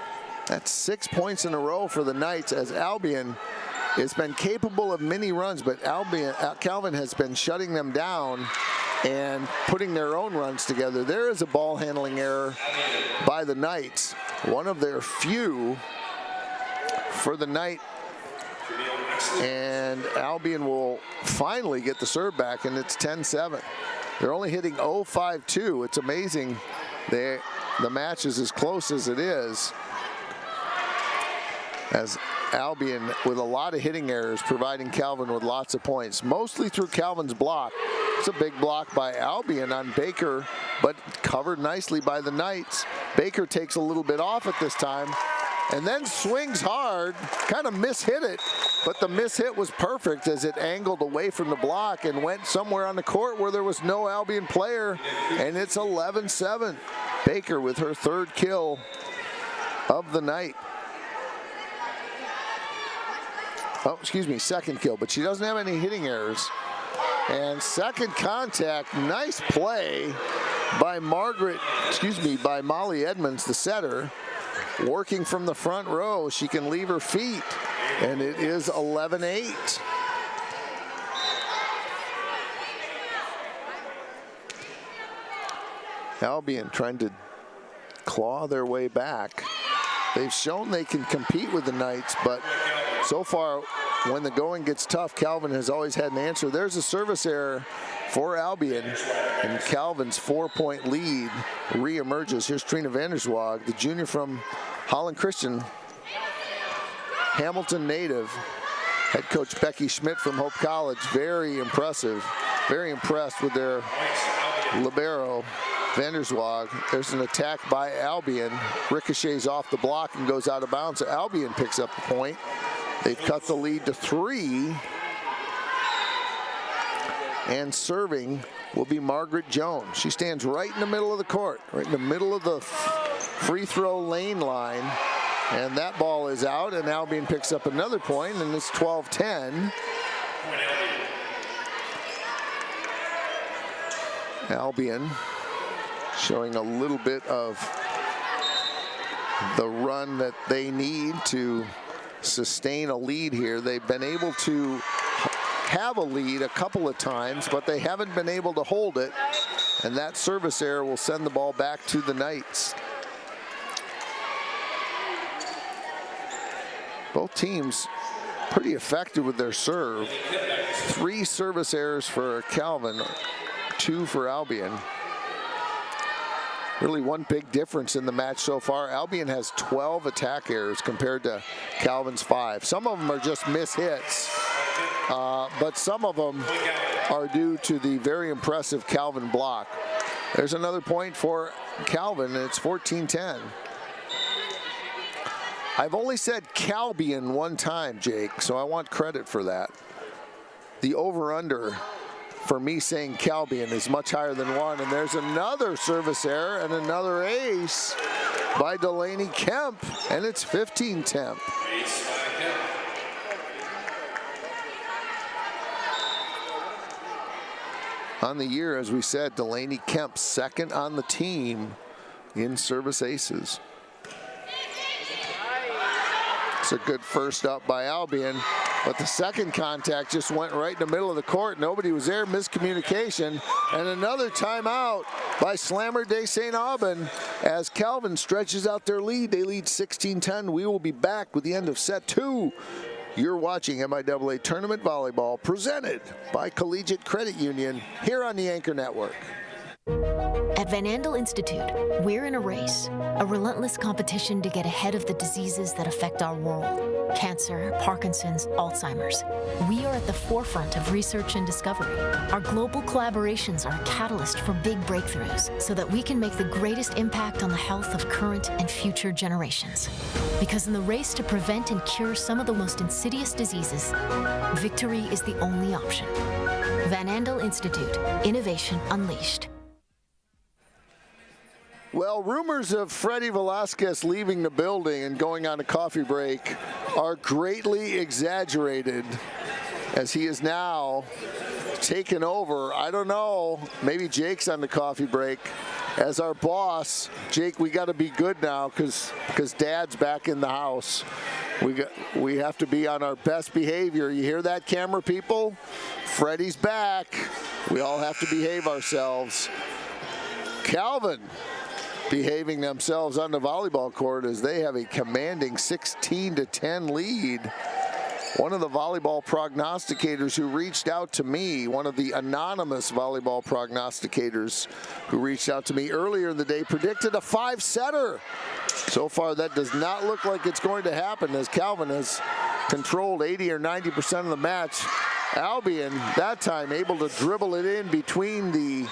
That's 6 points in a row for the Knights, as Albion has been capable of many runs, but Calvin has been shutting them down and putting their own runs together. There is a ball handling error by the Knights, one of their few for the night, and Albion will finally get the serve back, and it's 10-7. They're only hitting 0-5-2. It's amazing the match is as close as it is, as Albion with a lot of hitting errors providing Calvin with lots of points, mostly through Calvin's block. It's a big block by Albion on Baker, but covered nicely by the Knights. Baker takes a little bit off at this time and then swings hard, kind of mishit it, but the mishit was perfect as it angled away from the block and went somewhere on the court where there was no Albion player, and it's 11-7. Baker with her third kill of the night. Oh, excuse me, second kill, but she doesn't have any hitting errors. And second contact, nice play by by Molly Edmonds, the setter. Working from the front row, she can leave her feet, and it is 11-8. Albion trying to claw their way back. They've shown they can compete with the Knights, but so far, when the going gets tough, Calvin has always had an answer. There's a service error for Albion, and Calvin's 4-point lead reemerges. Here's Trina Vanderswag, the junior from Holland Christian, Hamilton native. Head coach Becky Schmidt from Hope College, very impressive, very impressed with their libero, Vanderswag. There's an attack by Albion, ricochets off the block and goes out of bounds. Albion picks up the point. They've cut the lead to 3. And serving will be Margaret Jones. She stands right in the middle of the court, right in the middle of the free throw lane line. And that ball is out, and Albion picks up another point, and it's 12-10. Albion showing a little bit of the run that they need to sustain a lead here. They've been able to have a lead a couple of times, but they haven't been able to hold it, and that service error will send the ball back to the Knights. Both teams pretty effective with their serve. 3 service errors for Calvin, 2 for Albion. Really one big difference in the match so far. Albion has 12 attack errors compared to Calvin's 5. Some of them are just mishits, but some of them are due to the very impressive Calvin block. There's another point for Calvin, and it's 14-10. I've only said Calbion one time, Jake, so I want credit for that. The over-under for me saying Calbion is much higher than 1, and there's another service error and another ace by Delaney Kemp, and it's 15-10. On the year, as we said, Delaney Kemp second on the team in service aces. It's a good first up by Albion, but the second contact just went right in the middle of the court. Nobody was there, miscommunication, and another timeout by Slammer de St. Aubin as Calvin stretches out their lead. They lead 16-10. We will be back with the end of set 2. You're watching MIAA Tournament Volleyball presented by Collegiate Credit Union here on the Anchor Network. At Van Andel Institute, we're in a race, a relentless competition to get ahead of the diseases that affect our world. Cancer, Parkinson's, Alzheimer's. We are at the forefront of research and discovery. Our global collaborations are a catalyst for big breakthroughs so that we can make the greatest impact on the health of current and future generations. Because in the race to prevent and cure some of the most insidious diseases, victory is the only option. Van Andel Institute, Innovation Unleashed. Well, rumors of Freddie Velasquez leaving the building and going on a coffee break are greatly exaggerated, as he is now taken over. I don't know, maybe Jake's on the coffee break. As our boss, Jake, we got to be good now because Dad's back in the house. We have to be on our best behavior. You hear that, camera people? Freddie's back. We all have to behave ourselves. Calvin behaving themselves on the volleyball court as they have a commanding 16-10 lead. One of the volleyball prognosticators who reached out to me, one of the anonymous volleyball prognosticators who reached out to me earlier in the day, predicted a 5-setter. So far, that does not look like it's going to happen, as Calvin has controlled 80 or 90% of the match. Albion, that time, able to dribble it in between the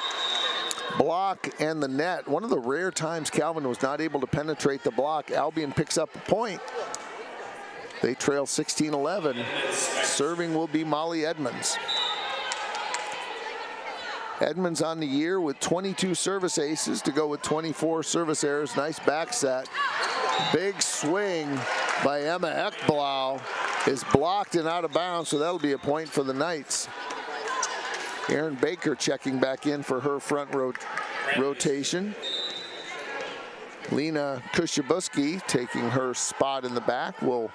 block and the net. One of the rare times Calvin was not able to penetrate the block. Albion picks up a point. They trail 16-11. Serving will be Molly Edmonds. Edmonds on the year with 22 service aces to go with 24 service errors. Nice back set. Big swing by Emma Ekblau is blocked and out of bounds, so that'll be a point for the Knights. Erin Baker checking back in for her front rotation. Lena Kushabuski taking her spot in the back will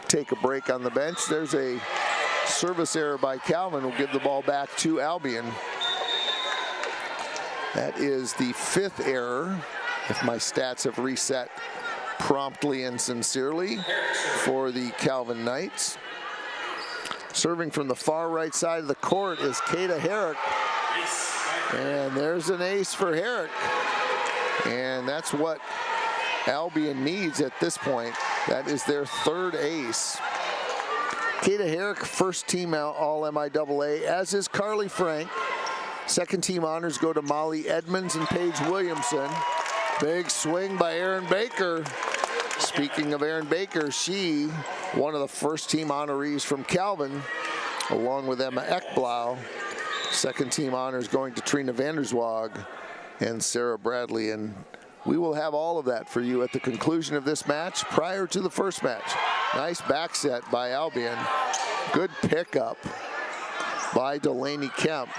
take a break on the bench. There's a service error by Calvin. Will give the ball back to Albion. That is the 5th error, if my stats have reset promptly and sincerely, for the Calvin Knights. Serving from the far right side of the court is Kata Herrick. And there's an ace for Herrick. And that's what Albion needs at this point. That is their 3rd ace. Kata Herrick, first team all MIAA, as is Carly Frank. Second team honors go to Molly Edmonds and Paige Williamson. Big swing by Erin Baker. Speaking of Erin Baker, she, one of the first team honorees from Calvin, along with Emma Ekblau. Second team honors going to Trina Vanderswag and Sarah Bradley. And we will have all of that for you at the conclusion of this match prior to the first match. Nice back set by Albion. Good pickup by Delaney Kemp.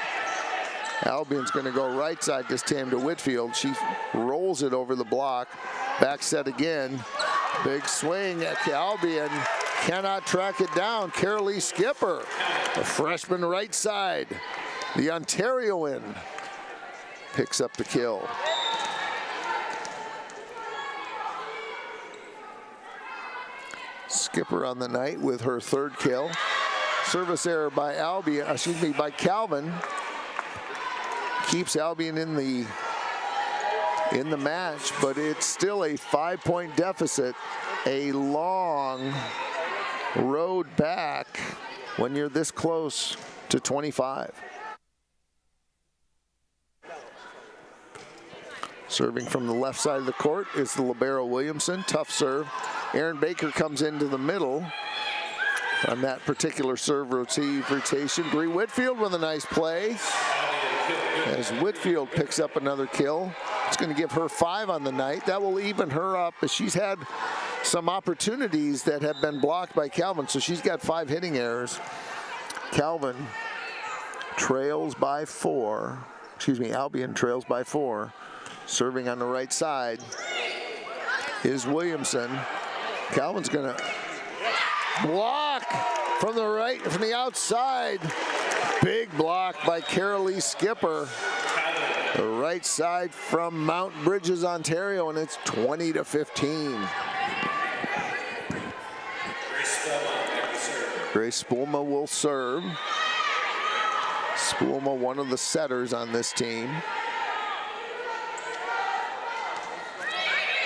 Albion's going to go right side this time to Whitfield. She rolls it over the block. Back set again. Big swing at Albion. Cannot track it down. Carolee Skipper, the freshman right side. The Ontarioan picks up the kill. Skipper on the night with her 3rd kill. Service error by by Calvin. Keeps Albion in the match, but it's still a 5-point deficit. A long road back when you're this close to 25. Serving from the left side of the court is the libero Williamson. Tough serve. Erin Baker comes into the middle on that particular serve rotation. Bree Whitfield with a nice play. As Whitfield picks up another kill. It's going to give her 5 on the night. That will even her up, as she's had some opportunities that have been blocked by Calvin, so she's got 5 hitting errors. Calvin trails by 4. Albion trails by 4. Serving on the right side is Williamson. Calvin's going to block from the outside. Big block by Carolee Skipper. The right side from Mount Bridges, Ontario, and it's 20-15. Grace Spoolma will serve. Spoolma, one of the setters on this team.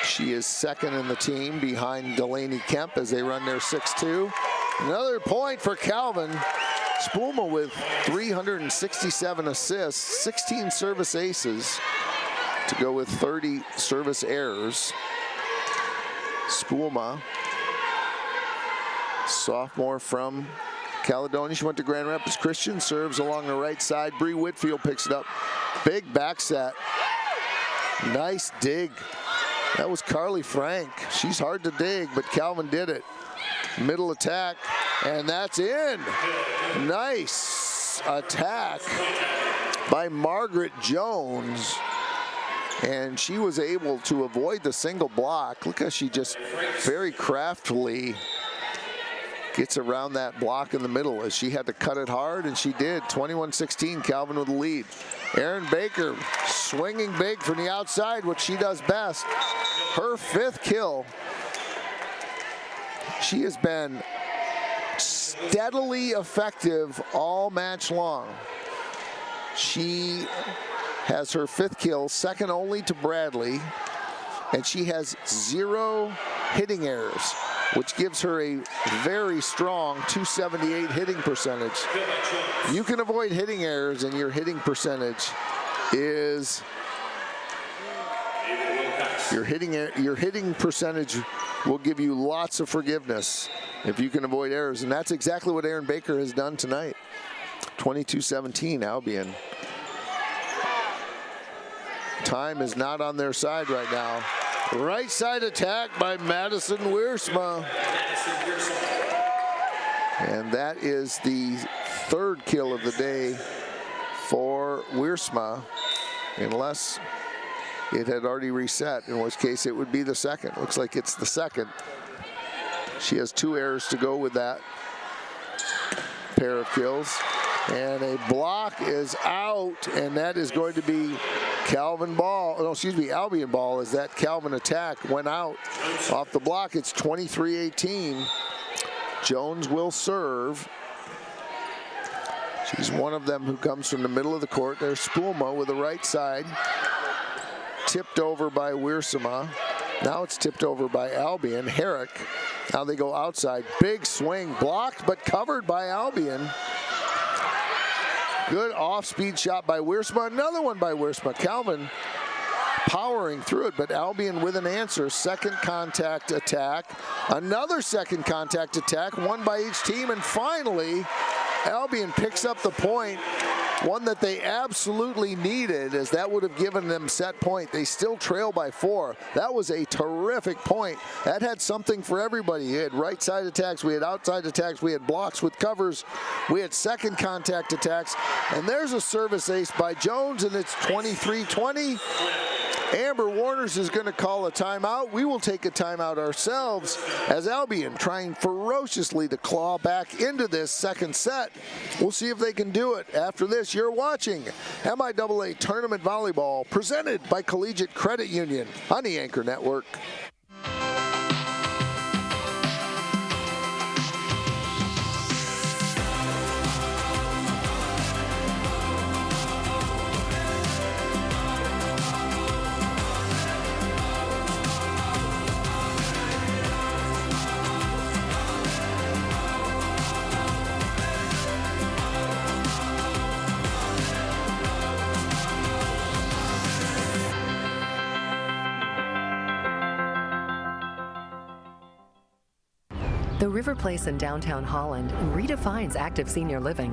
She is 2nd in the team behind Delaney Kemp as they run their 6-2. Another point for Calvin. Spoolma with 367 assists, 16 service aces to go with 30 service errors. Spoolma, sophomore from Caledonia. She went to Grand Rapids Christian, serves along the right side. Bree Whitfield picks it up. Big back set. Nice dig. That was Carly Frank. She's hard to dig, but Calvin did it. Middle attack, and that's in. Nice attack by Margaret Jones. And she was able to avoid the single block. Look how she just very craftily gets around that block in the middle as she had to cut it hard, and she did. 21-16, Calvin with the lead. Erin Baker swinging big from the outside, which she does best. Her 5th kill. She has been steadily effective all match long. She has her 5th kill, second only to Bradley, and she has 0 hitting errors, which gives her a very strong 278 hitting percentage. You can avoid hitting errors, and your hitting percentage is your hitting percentage will give you lots of forgiveness if you can avoid errors, and that's exactly what Erin Baker has done tonight. 22-17 Albion. Time is not on their side right now. Right side attack by Madison Wiersma. And that is the 3rd kill of the day for Wiersma, unless it had already reset, in which case it would be the 2nd. Looks like it's the 2nd. She has 2 errors to go with that pair of kills. And a block is out, and that is going to be Albion ball, as that Calvin attack went out off the block. It's 23-18. Jones will serve. She's one of them who comes from the middle of the court. There's Spulma with the right side. Tipped over by Wiersma. Now it's tipped over by Albion. Herrick. Now they go outside. Big swing. Blocked but covered by Albion. Good off-speed shot by Wiersma. Another one by Wiersma. Calvin powering through it, but Albion with an answer. 2nd contact attack. Another 2nd contact attack, one by each team. And finally, Albion picks up the point, one that they absolutely needed, as that would have given them set point. They still trail by 4. That was a terrific point. That had something for everybody. We had right side attacks, we had outside attacks, we had blocks with covers, we had 2nd contact attacks, and there's a service ace by Jones, and it's 23-20. Amber Warners is going to call a timeout. We will take a timeout ourselves, as Albion trying ferociously to claw back into this 2nd set. We'll see if they can do it. After this, you're watching MIAA Tournament Volleyball, presented by Collegiate Credit Union on the Anchor Network. The River Place in downtown Holland redefines active senior living.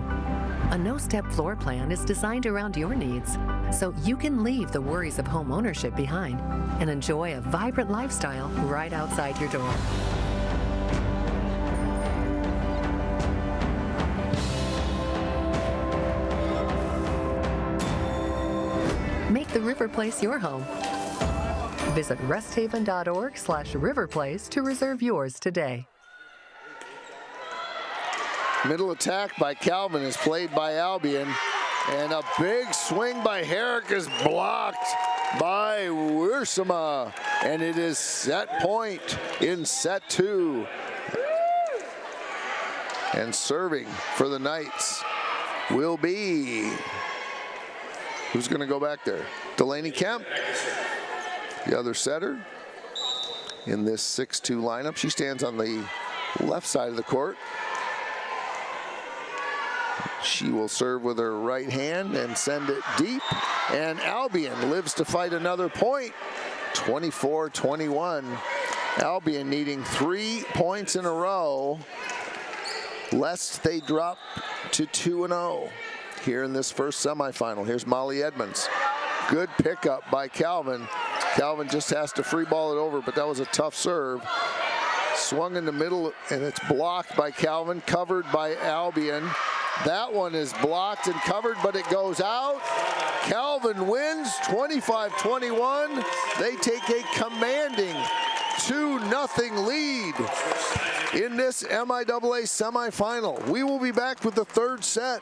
A no-step floor plan is designed around your needs, so you can leave the worries of home ownership behind and enjoy a vibrant lifestyle right outside your door. Make the River Place your home. Visit resthaven.org/riverplace to reserve yours today. Middle attack by Calvin is played by Albion, and a big swing by Herrick is blocked by Wiersma, and it is set point in set 2. And serving for the Knights will be, who's going to go back there? Delaney Kemp, the other setter in this 6-2 lineup. She stands on the left side of the court. She will serve with her right hand and send it deep. And Albion lives to fight another point. 24-21. Albion needing 3 points in a row, lest they drop to 2-0 here in this first semifinal. Here's Molly Edmonds. Good pickup by Calvin. Calvin just has to free ball it over, but that was a tough serve. Swung in the middle, and it's blocked by Calvin, covered by Albion. That one is blocked and covered, but it goes out. Calvin wins 25-21. They take a commanding 2-0 lead in this MIAA semifinal. We will be back with the third set.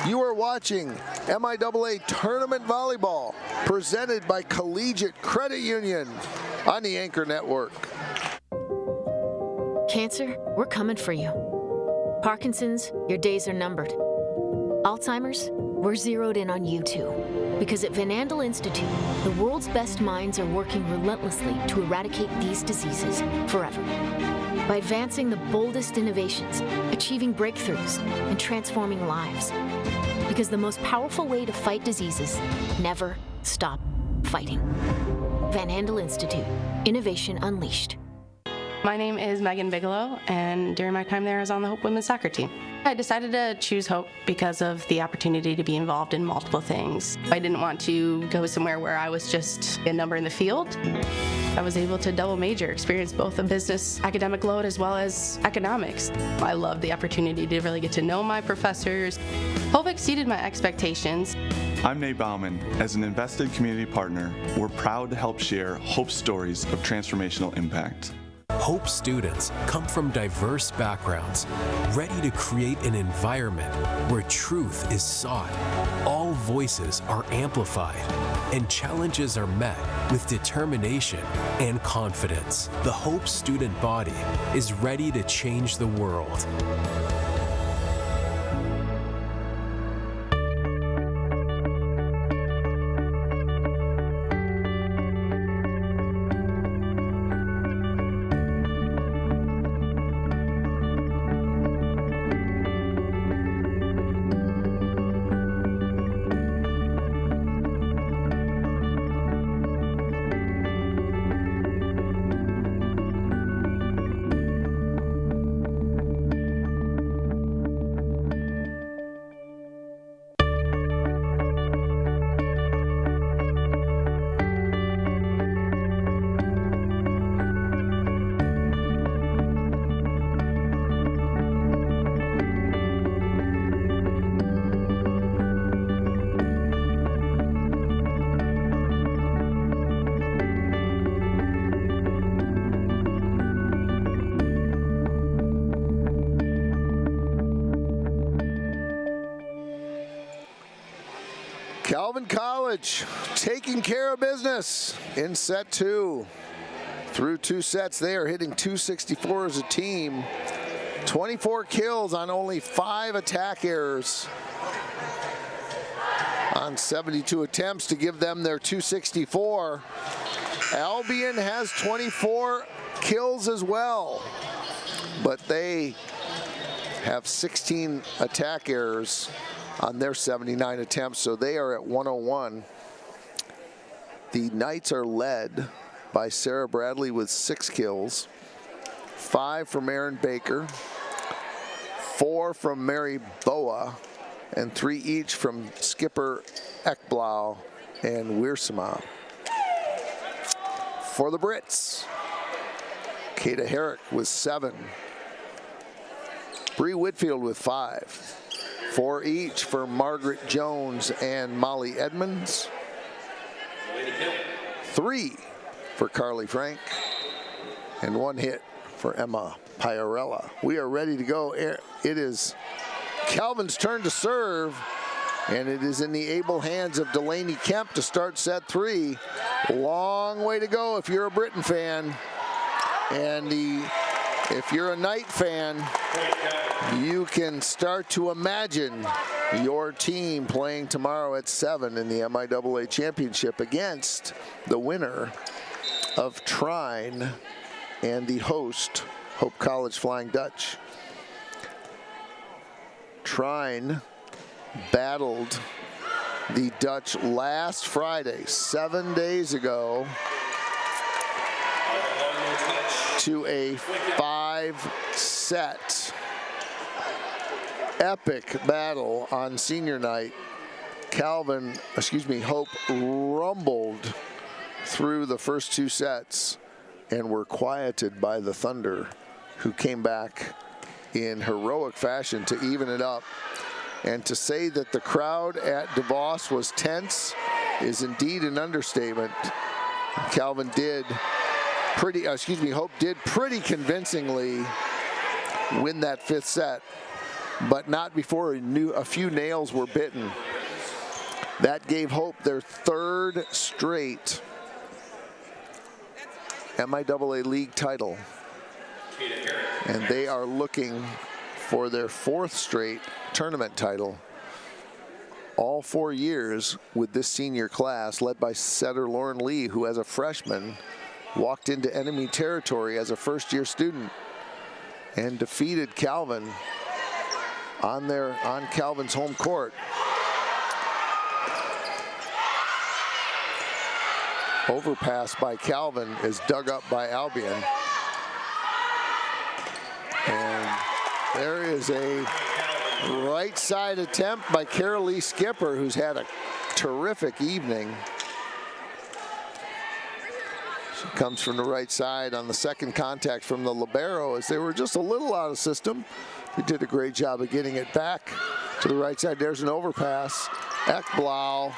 You are watching MIAA Tournament Volleyball, presented by Collegiate Credit Union on the Anchor Network. Cancer, we're coming for you. Parkinson's, your days are numbered. Alzheimer's, we're zeroed in on you too. Because at Van Andel Institute, the world's best minds are working relentlessly to eradicate these diseases forever. By advancing the boldest innovations, achieving breakthroughs, and transforming lives. Because the most powerful way to fight diseases, never stop fighting. Van Andel Institute, innovation unleashed. My name is Megan Bigelow, and during my time there, I was on the Hope women's soccer team. I decided to choose Hope because of the opportunity to be involved in multiple things. I didn't want to go somewhere where I was just a number in the field. I was able to double major, experience both a business academic load as well as economics. I loved the opportunity to really get to know my professors. Hope exceeded my expectations. I'm Nate Bauman. As an invested community partner, we're proud to help share Hope's stories of transformational impact. Hope students come from diverse backgrounds, ready to create an environment where truth is sought, all voices are amplified, and challenges are met with determination and confidence. The Hope student body is ready to change the world. Calvin College taking care of business in set two. Through two sets, they are hitting 264 as a team. 24 kills on only 5 attack errors on 72 attempts to give them their 264. Albion has 24 kills as well, but they have 16 attack errors on their 79 attempts, so they are at 101. The Knights are led by Sarah Bradley with 6 kills, 5 from Erin Baker, 4 from Mary Boa, and 3 each from Skipper Ekblau and Wiersema. For the Brits, Kata Herrick with 7, Bree Whitfield with 5, 4 each for Margaret Jones and Molly Edmonds, 3 for Carly Frank, and 1 hit for Emma Piarella. We are ready to go. It is Calvin's turn to serve, and it is in the able hands of Delaney Kemp to start set 3. Long way to go if you're a Britain fan. And if you're a Knight fan, you can start to imagine your team playing tomorrow at 7 in the MIAA Championship against the winner of Trine and the host, Hope College Flying Dutch. Trine battled the Dutch last Friday, 7 days ago, to a 5-set epic battle on senior night. Hope rumbled through the first 2 sets and were quieted by the Thunder, who came back in heroic fashion to even it up. And to say that the crowd at DeVos was tense is indeed an understatement. Calvin did Hope did pretty convincingly win that 5th set, but not before a few nails were bitten. That gave Hope their 3rd straight MIAA league title. And they are looking for their 4th straight tournament title. All 4 years with this senior class, led by setter Lauren Lee, who as a freshman walked into enemy territory as a first-year student and defeated Calvin on Calvin's home court. Overpass by Calvin is dug up by Albion. And there is a right side attempt by Carolee Skipper, who's had a terrific evening. She comes from the right side on the second contact from the libero, as they were just a little out of system. They did a great job of getting it back to the right side. There's an overpass. Ekblau,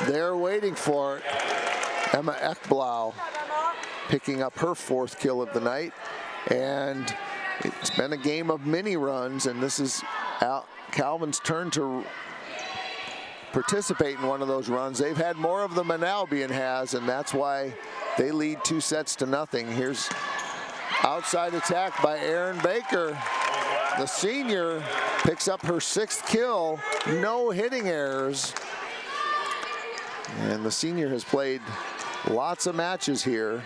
they're waiting for it. Emma Ekblau picking up her 4th kill of the night. And it's been a game of mini runs, and this is Calvin's turn to participate in one of those runs. They've had more of them than Albion has, and that's why they lead 2-0. Here's outside attack by Erin Baker. The senior picks up her 6th kill, no hitting errors. And the senior has played lots of matches here.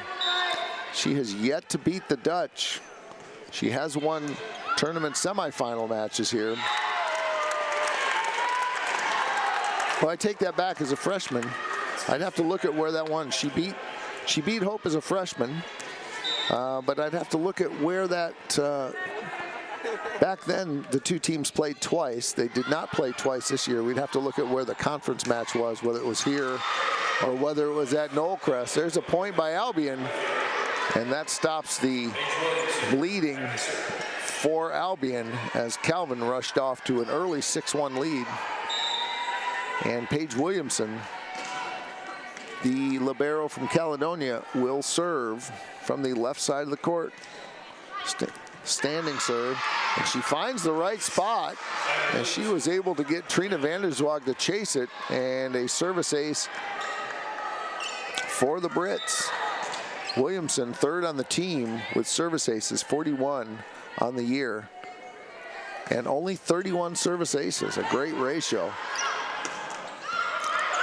She has yet to beat the Dutch. She has won tournament semifinal matches here. Well, I take that back. As a freshman, I'd have to look at where that won. She beat Hope as a freshman, but I'd have to look at where that, back then the 2 teams played twice. They did not play twice this year. We'd have to look at where the conference match was, whether it was here or whether it was at Knollcrest. There's a point by Albion, and that stops the bleeding for Albion as Calvin rushed off to an early 6-1 lead. And Paige Williamson, the libero from Caledonia, will serve from the left side of the court. Standing serve, and she finds the right spot, and she was able to get Trina Vanderzwag to chase it, and a service ace for the Brits. Williamson, 3rd on the team with service aces, 41 on the year, and only 31 service aces, a great ratio.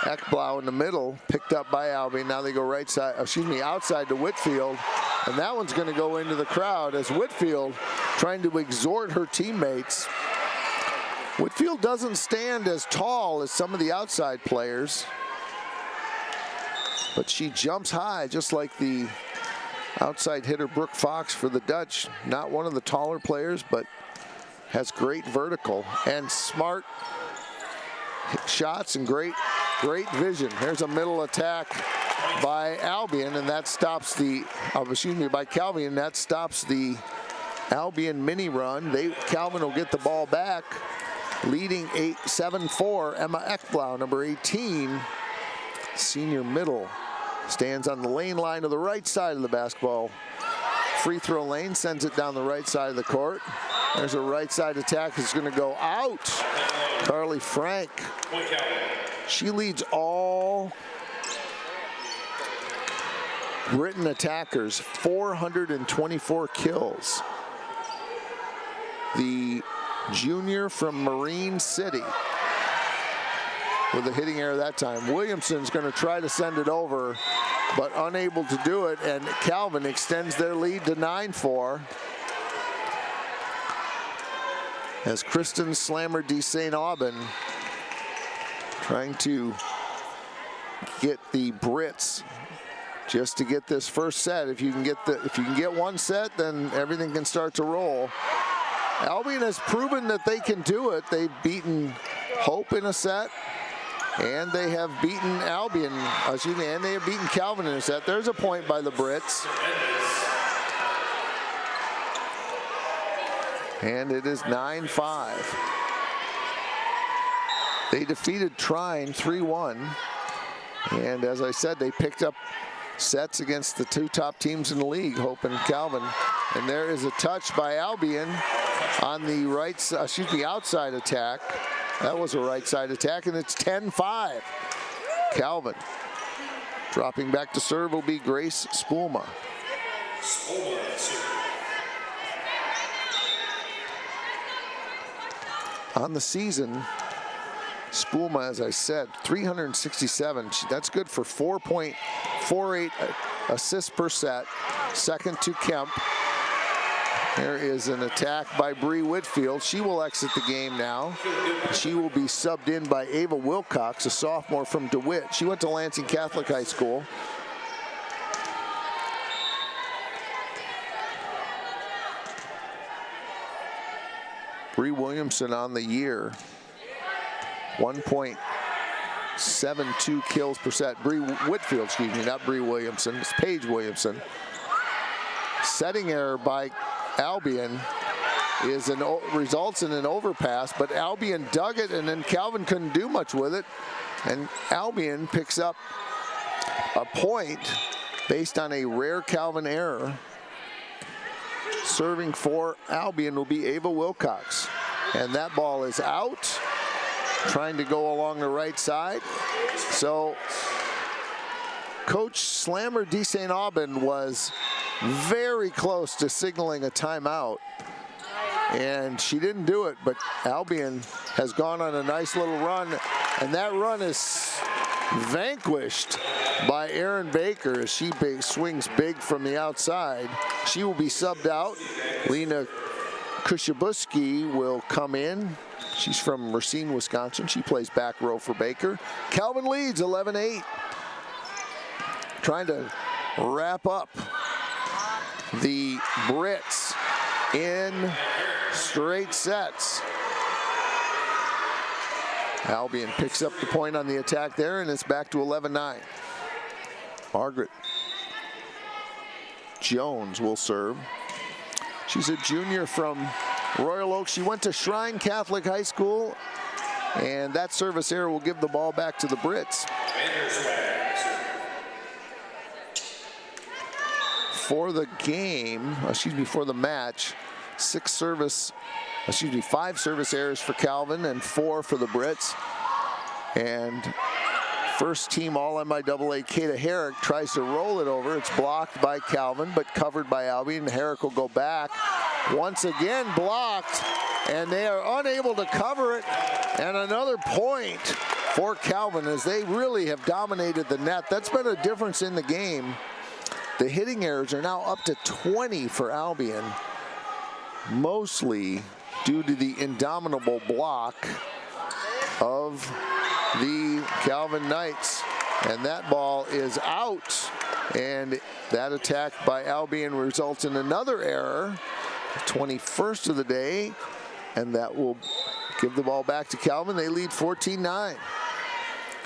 Ekblau in the middle, picked up by Albion. Now they go outside to Whitfield, and that one's going to go into the crowd as Whitfield trying to exhort her teammates. Whitfield doesn't stand as tall as some of the outside players, but she jumps high, just like the outside hitter Brooke Fox for the Dutch. Not one of the taller players, but has great vertical and smart shots and great vision. There's a middle attack by Albion, and that stops the, by Calvin, that stops the Albion mini run. Calvin will get the ball back, leading 7-4. Emma Ekblau, number 18, senior middle, stands on the lane line to the right side of the basketball free throw lane, sends it down the right side of the court. There's a right side attack that's going to go out. Carly Frank. She leads all Britain attackers, 424 kills. The junior from Marine City with a hitting error that time. Williamson's going to try to send it over, but unable to do it, and Calvin extends their lead to 9-4. As Kristen Slammer de St. Aubin trying to get the Brits just to get this first set. If you can get one set, then everything can start to roll. Albion has proven that they can do it. They've beaten Hope in a set, and they have beaten and they have beaten Calvin in a set. There's a point by the Brits. And it is 9-5. They defeated Trine 3-1. And as I said, they picked up sets against the two top teams in the league, Hope and Calvin. And there is a touch by Albion on the right side, outside attack. That was a right side attack, and it's 10-5. Calvin. Dropping back to serve will be Grace Spoolma. On the season, Spoolma, as I said, 367. That's good for 4.48 assists per set. Second to Kemp. There is an attack by Bree Whitfield. She will exit the game now. She will be subbed in by Ava Wilcox, a sophomore from DeWitt. She went to Lansing Catholic High School. Bree Williamson on the year. 1.72 kills per set. Bree Whitfield, excuse me, not Bree Williamson. It's Paige Williamson. Setting error by Albion results in an overpass, but Albion dug it, and then Calvin couldn't do much with it. And Albion picks up a point based on a rare Calvin error. Serving for Albion will be Ava Wilcox. And that ball is out, trying to go along the right side. So Coach Slammer D. St. Aubin was very close to signaling a timeout, and she didn't do it, but Albion has gone on a nice little run, and that run is vanquished by Erin Baker as she swings big from the outside. She will be subbed out. Lena Kushabuski will come in. She's from Racine, Wisconsin. She plays back row for Baker. Calvin leads 11-8. Trying to wrap up the Brits in straight sets. Albion picks up the point on the attack there, and it's back to 11-9. Margaret Jones will serve. She's a junior from Royal Oak. She went to Shrine Catholic High School, and that service error will give the ball back to the Brits. For the game, for the match, 5 service errors for Calvin and 4 for the Brits. And first team All-MIAA Kata Herrick tries to roll it over. It's blocked by Calvin, but covered by Albion. Herrick will go back. Once again blocked, and they are unable to cover it. And another point for Calvin as they really have dominated the net. That's been a difference in the game. The hitting errors are now up to 20 for Albion, mostly due to the indomitable block of the Calvin Knights. And that ball is out, and that attack by Albion results in another error, 21st of the day, and that will give the ball back to Calvin. They lead 14-9.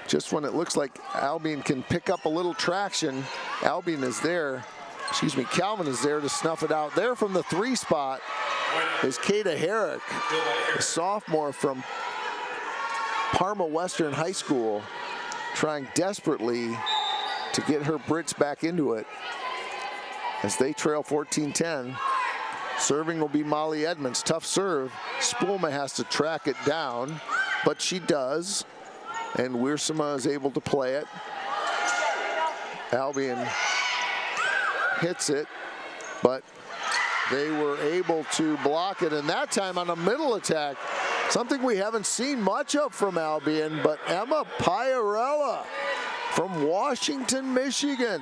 Just when it looks like Albion can pick up a little traction, Calvin is there to snuff it out. There from the 3 spot is Kata Herrick, a sophomore from Parma Western High School, trying desperately to get her Brits back into it as they trail 14-10. Serving will be Molly Edmonds. Tough serve. Spoolma has to track it down, but she does. And Wiersema is able to play it. Albion hits it, but they were able to block it. And that time on a middle attack, something we haven't seen much of from Albion, but Emma Piarella from Washington, Michigan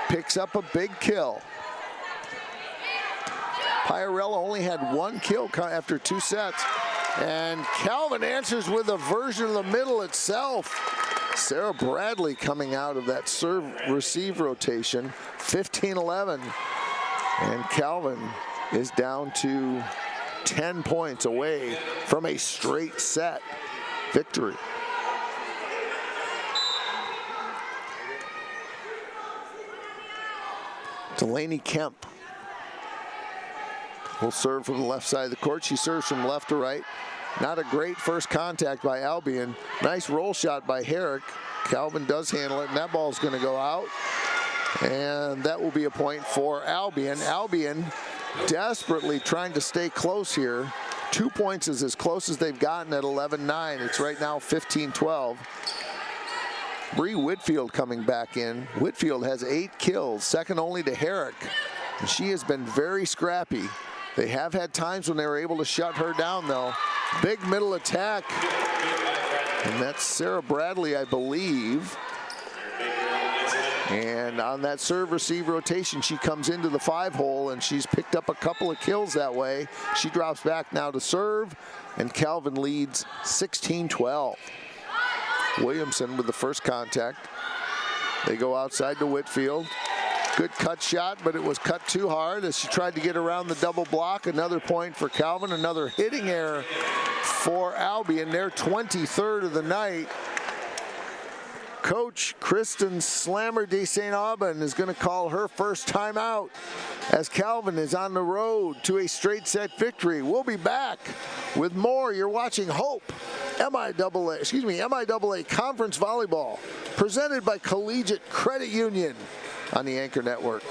picks up a big kill. Piarella only had 1 kill after 2 sets. And Calvin answers with a version of the middle itself. Sarah Bradley coming out of that serve-receive rotation, 15-11. And Calvin is down to 10 points away from a straight set victory. Delaney Kemp will serve from the left side of the court. She serves from left to right. Not a great first contact by Albion. Nice roll shot by Herrick. Calvin does handle it, and that ball's going to go out. And that will be a point for Albion. Albion desperately trying to stay close here. 2 points is as close as they've gotten at 11-9. It's right now 15-12. Bree Whitfield coming back in. Whitfield has 8 kills, second only to Herrick. And she has been very scrappy. They have had times when they were able to shut her down, though. Big middle attack. And that's Sarah Bradley, I believe. And on that serve-receive rotation, she comes into the 5-hole, and she's picked up a couple of kills that way. She drops back now to serve, and Calvin leads 16-12. Williamson with the first contact. They go outside to Whitfield. Good cut shot, but it was cut too hard as she tried to get around the double block. Another point for Calvin, another hitting error for Albion, their 23rd of the night. Coach Kristen Slammer de St. Aubin is going to call her first timeout as Calvin is on the road to a straight set victory. We'll be back with more. You're watching Hope MIAA Conference Volleyball, presented by Collegiate Credit Union on the Anchor Network.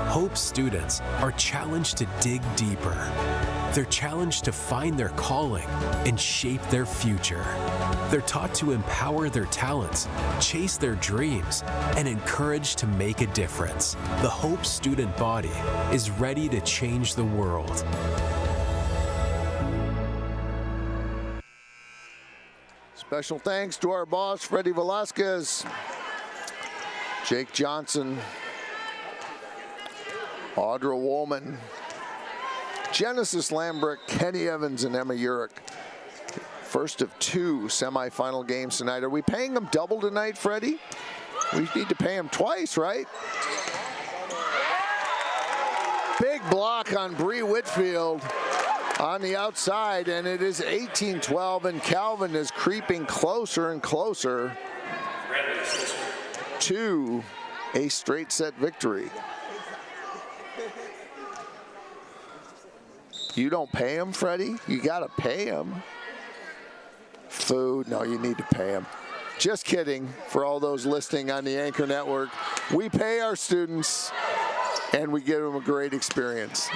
Hope students are challenged to dig deeper. They're challenged to find their calling and shape their future. They're taught to empower their talents, chase their dreams, and encouraged to make a difference. The Hope student body is ready to change the world. Special thanks to our boss, Freddie Velasquez, Jake Johnson, Audra Woolman, Genesis Lambrick, Kenny Evans, and Emma Urich. First of 2 semifinal games tonight. Are we paying them double tonight, Freddie? We need to pay them twice, right? Big block on Bree Whitfield on the outside, and it is 18-12, and Calvin is creeping closer and closer to a straight set victory. You don't pay him, Freddie? You gotta pay him. Food, no, you need to pay him. Just kidding, for all those listening on the Anchor Network. We pay our students, and we give them a great experience.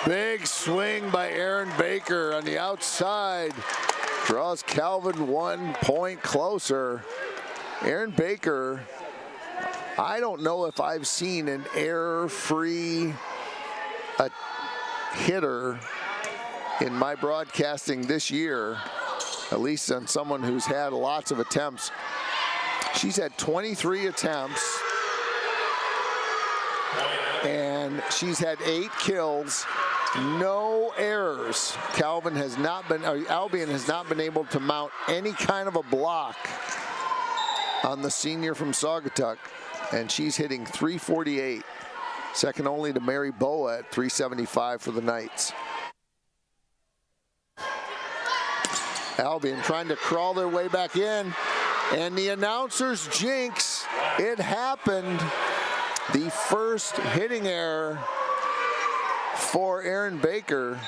Big swing by Aaron Baker on the outside. Draws Calvin 1 point closer. Aaron Baker, I don't know if I've seen an error-free hitter in my broadcasting this year, at least on someone who's had lots of attempts. She's had 23 attempts, and she's had 8 kills, no errors. Albion has not been able to mount any kind of a block on the senior from Saugatuck, and she's hitting .348. Second only to Mary Boa at .375 for the Knights. Albion trying to crawl their way back in, and the announcers jinx. It happened. The first hitting error for Aaron Baker,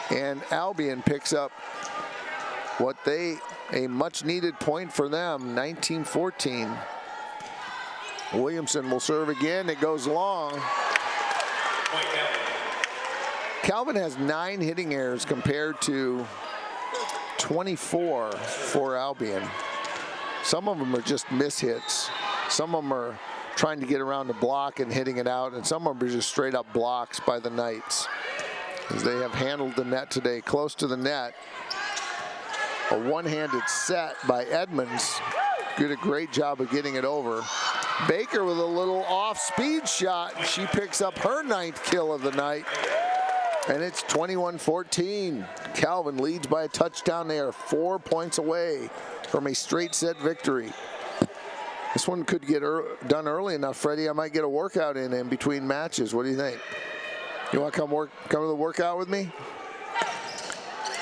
and Albion picks up a much needed point for them, 19-14. Williamson will serve again. It goes long. Calvin has 9 hitting errors compared to 24 for Albion. Some of them are just mishits. Some of them are trying to get around the block and hitting it out, and some of them are just straight up blocks by the Knights, as they have handled the net today. Close to the net. A one-handed set by Edmonds. Did a great job of getting it over. Baker with a little off-speed shot. She picks up her 9th kill of the night. And it's 21-14. Calvin leads by a touchdown. They are 4 points away from a straight set victory. This one could get done early enough, Freddie. I might get a workout in between matches. What do you think? You want to come to the workout with me?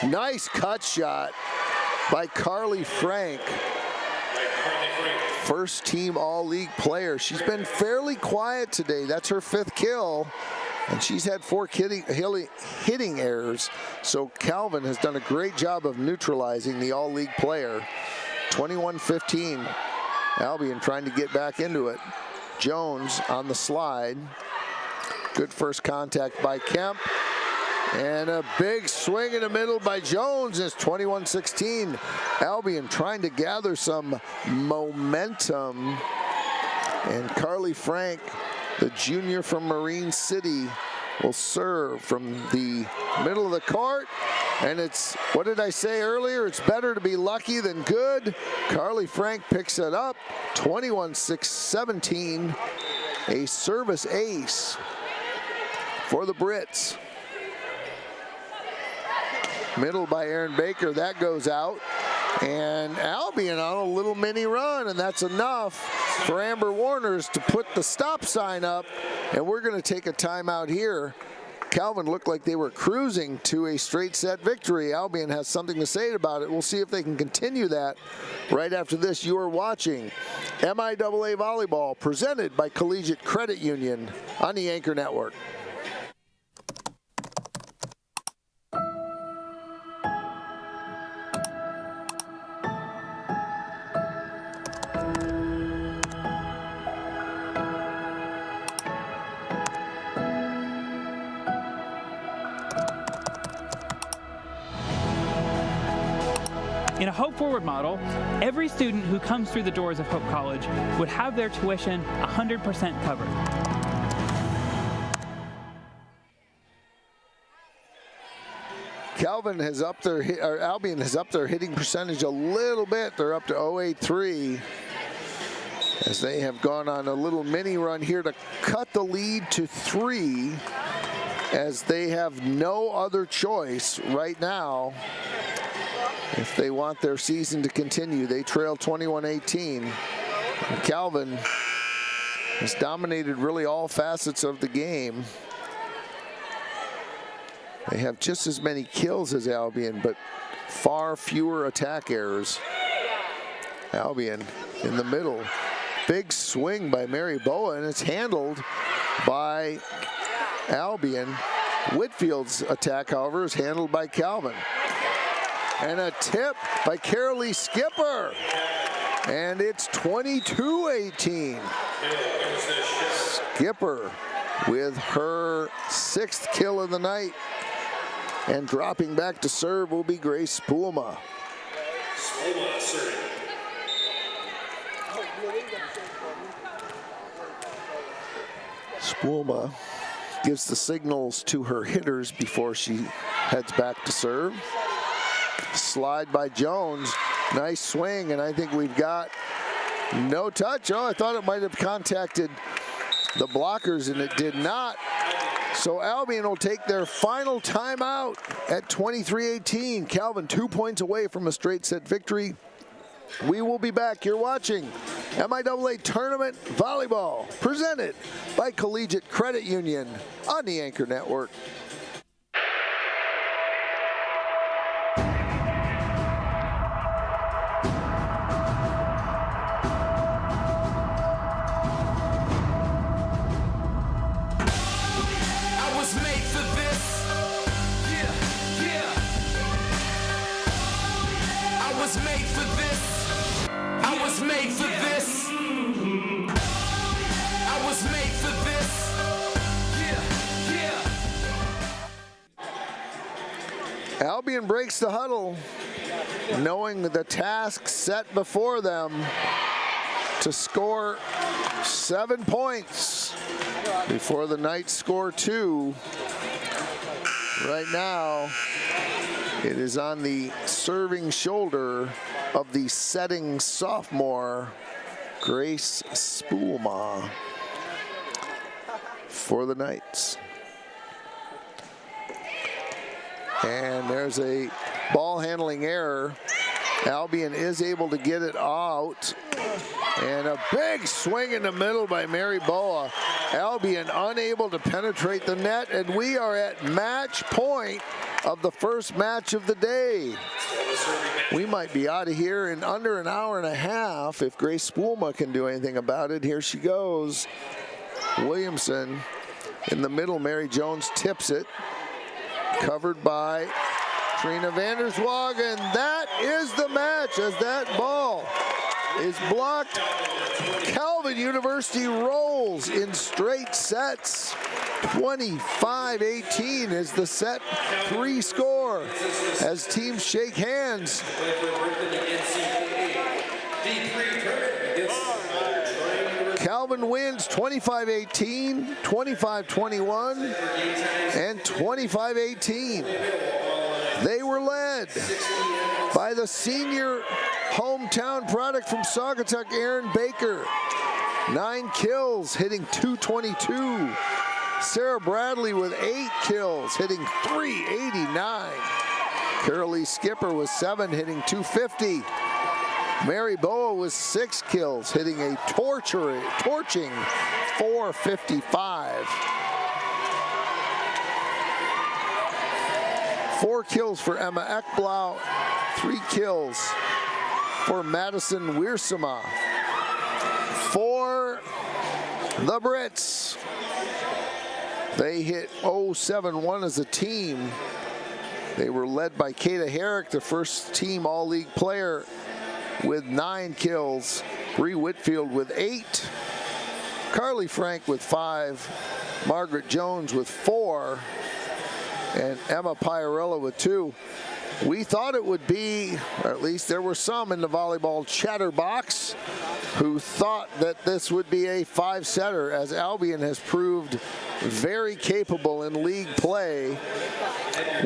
Nice cut shot by Carly Frank. First team all-league player. She's been fairly quiet today. That's her 5th kill. And she's had 4 hitting errors. So Calvin has done a great job of neutralizing the all-league player. 21-15. Albion trying to get back into it. Jones on the slide. Good first contact by Kemp. And a big swing in the middle by Jones. It's 21-16. Albion trying to gather some momentum. And Carly Frank, the junior from Marine City, will serve from the middle of the court. And it's, what did I say earlier? It's better to be lucky than good. Carly Frank picks it up. 21-17. A service ace for the Brits. Middle by Aaron Baker, that goes out. And Albion on a little mini run, and that's enough for Amber Warners to put the stop sign up. And we're going to take a timeout here. Calvin looked like they were cruising to a straight set victory. Albion has something to say about it. We'll see if they can continue that right after this. You are watching MIAA Volleyball, presented by Collegiate Credit Union on the Anchor Network. In a Hope Forward model, every student who comes through the doors of Hope College would have their tuition 100% covered. Albion has upped their hitting percentage a little bit. They're up to 0.83 as they have gone on a little mini run here to cut the lead to 3, as they have no other choice right now. If they want their season to continue, they trail 21-18. Calvin has dominated really all facets of the game. They have just as many kills as Albion, but far fewer attack errors. Albion in the middle. Big swing by Mary Boa, and it's handled by Albion. Whitfield's attack, however, is handled by Calvin. And a tip by Carolee Skipper. And it's 22-18. Skipper with her 6th kill of the night. And dropping back to serve will be Grace Spoolma. Spoolma gives the signals to her hitters before she heads back to serve. Slide by Jones. Nice swing, and I think we've got no touch. Oh, I thought it might have contacted the blockers, and it did not. So Albion will take their final timeout at 23-18. Calvin 2 points away from a straight set victory. We will be back. You're watching MIAA Tournament Volleyball, presented by Collegiate Credit Union on the Anchor Network. Albion breaks the huddle, knowing the task set before them to score 7 points before the Knights score 2. Right now, it is on the serving shoulder of the setting sophomore, Grace Spoolma, for the Knights. And there's a ball handling error Albion is able to get it out. And a big swing in the middle by Mary Boa. Albion unable to penetrate the net, and we are at match point of the first match of the day. We might be out of here in under an hour and a half if Grace Spoolma can do anything about it. Here she goes. Williamson in the middle. Mary Jones tips it. Covered by Trina Vanderswag, and that is the match as that ball is blocked. Calvin University rolls in straight sets. 25-18 is the set 3 score as teams shake hands. Calvin wins 25-18, 25-21, and 25-18. They were led by the senior hometown product from Saugatuck, Aaron Baker. 9 kills, hitting .222. Sarah Bradley with 8 kills, hitting .389. Carolee Skipper with 7, hitting .250. Mary Boa with 6 kills, hitting a torching .455. 4 kills for Emma Ekblau, 3 kills for Madison Wiersema. For the Brits, they hit .071 as a team. They were led by Kata Herrick, the first team all-league player, with 9 kills. Bree Whitfield with 8. Carly Frank with 5. Margaret Jones with 4. And Emma Piarella with 2. We thought it would be, or at least there were some in the volleyball chatterbox who thought that this would be a 5-setter, as Albion has proved very capable in league play.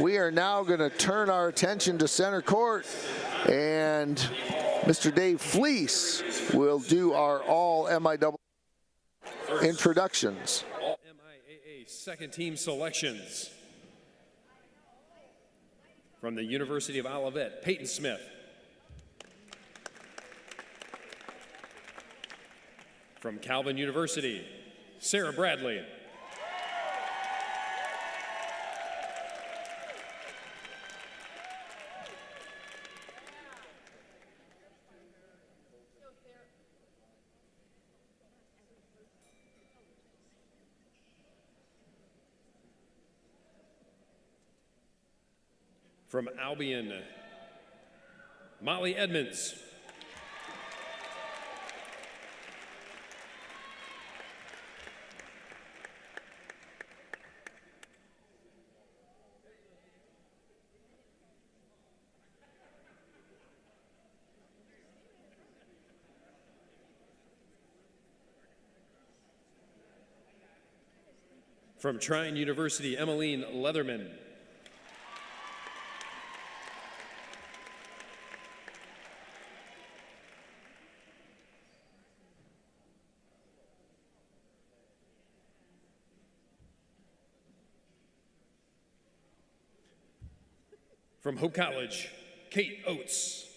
We are now going to turn our attention to center court, and Mr. Dave Fleece will do our all MIAA introductions. All MIAA second team selections. From the University of Olivet, Peyton Smith. From Calvin University, Sarah Bradley. From Albion, Molly Edmonds. From Trine University, Emmeline Leatherman. From Hope College, Kate Oates.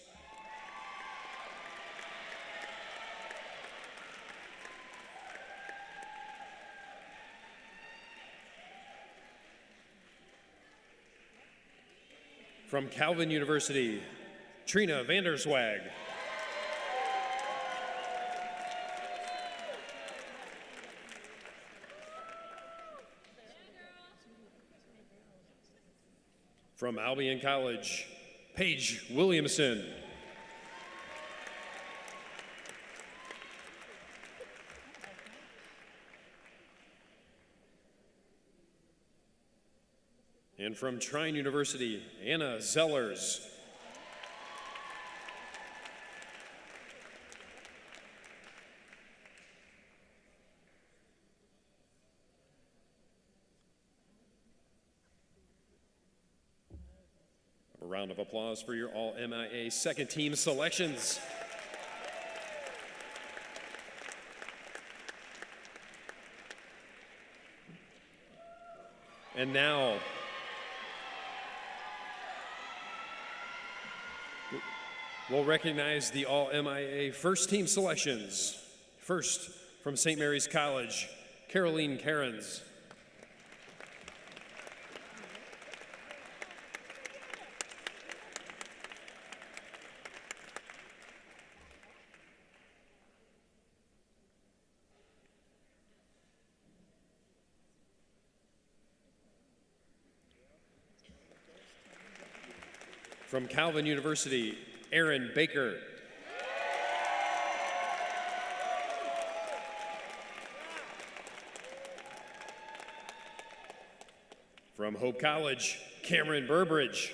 From Calvin University, Trina Vanderswag. From Albion College, Paige Williamson. And from Trine University, Anna Zellers. A round of applause for your all MIAA second team selections. And now, We'll recognize the all MIAA first team selections. First, from St. Mary's College, Caroline Cairns. From Calvin University, Aaron Baker. From Hope College, Cameron Burbridge.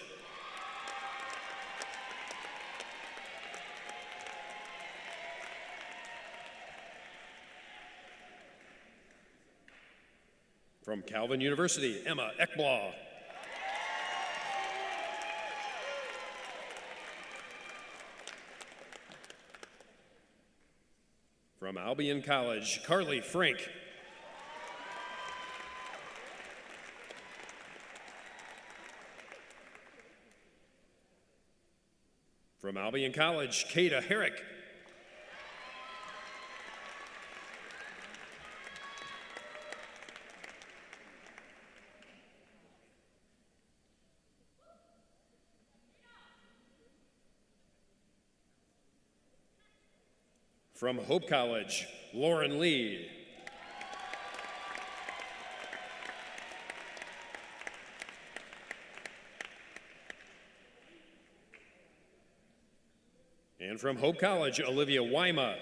From Calvin University, Emma Ekblaw. From Albion College, Carly Frank. From Albion College, Kata Herrick. From Hope College, Lauren Lee. And from Hope College, Olivia Wyma.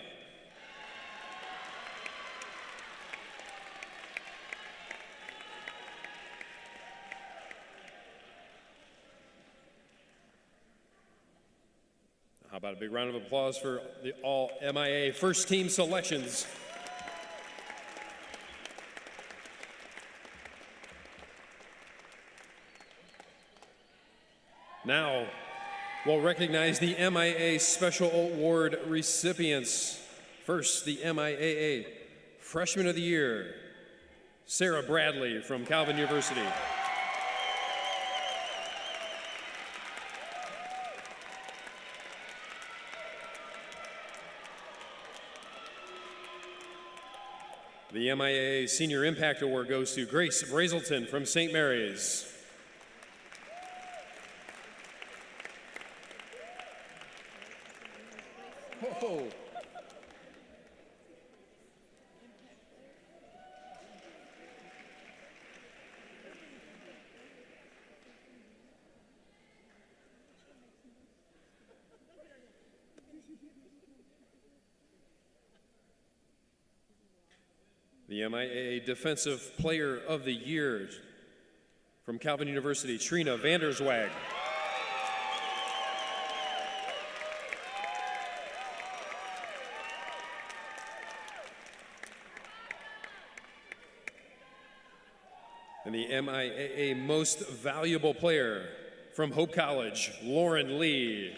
How about a big round of applause for the all MIAA first team selections. Now, we'll recognize the MIAA Special Award recipients. First, the MIAA Freshman of the Year, Sarah Bradley from Calvin University. The MIAA Senior Impact Award goes to Grace Brazelton from St. Mary's. Whoa. The MIAA Defensive Player of the Year from Calvin University, Trina Vanderswag. And the MIAA Most Valuable Player from Hope College, Lauren Lee.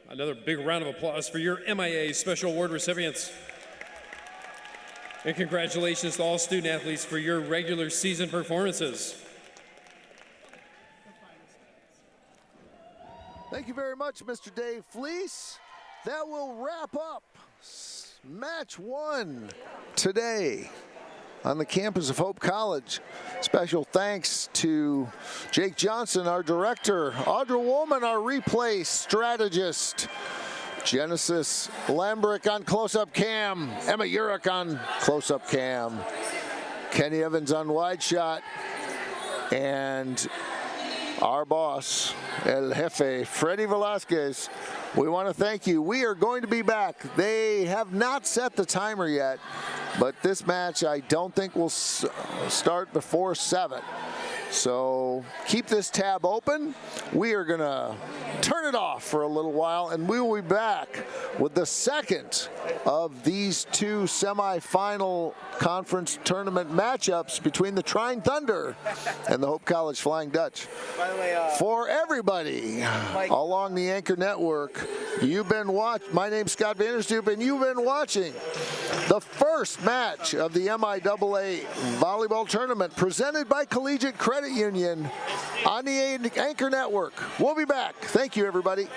Another big round of applause for your MIAA Special Award recipients. And congratulations to all student athletes for your regular season performances. Thank you very much, Mr. Dave Fleece. That will wrap up match one today on the campus of Hope College. Special thanks to Jake Johnson, our director, Audra Woolman, our replay strategist, Genesis Lambrick on close-up cam, Emma Urich on close-up cam, Kenny Evans on wide shot, and our boss, El Jefe, Freddie Velasquez. We want to thank you. We are going to be back. They have not set the timer yet, but this match I don't think will start before 7. So keep this tab open. We are going to turn it off for a little while, and we will be back with the second of these two semifinal conference tournament matchups between the Trine Thunder and the Hope College Flying Dutch. By the way, for everybody Mike, along the Anchor Network, My name's Scott Vanderstoop, and you've been watching the first match of the MIAA volleyball tournament presented by Collegiate Credit Union on the Anchor Network. We'll be back. Thank you, everybody.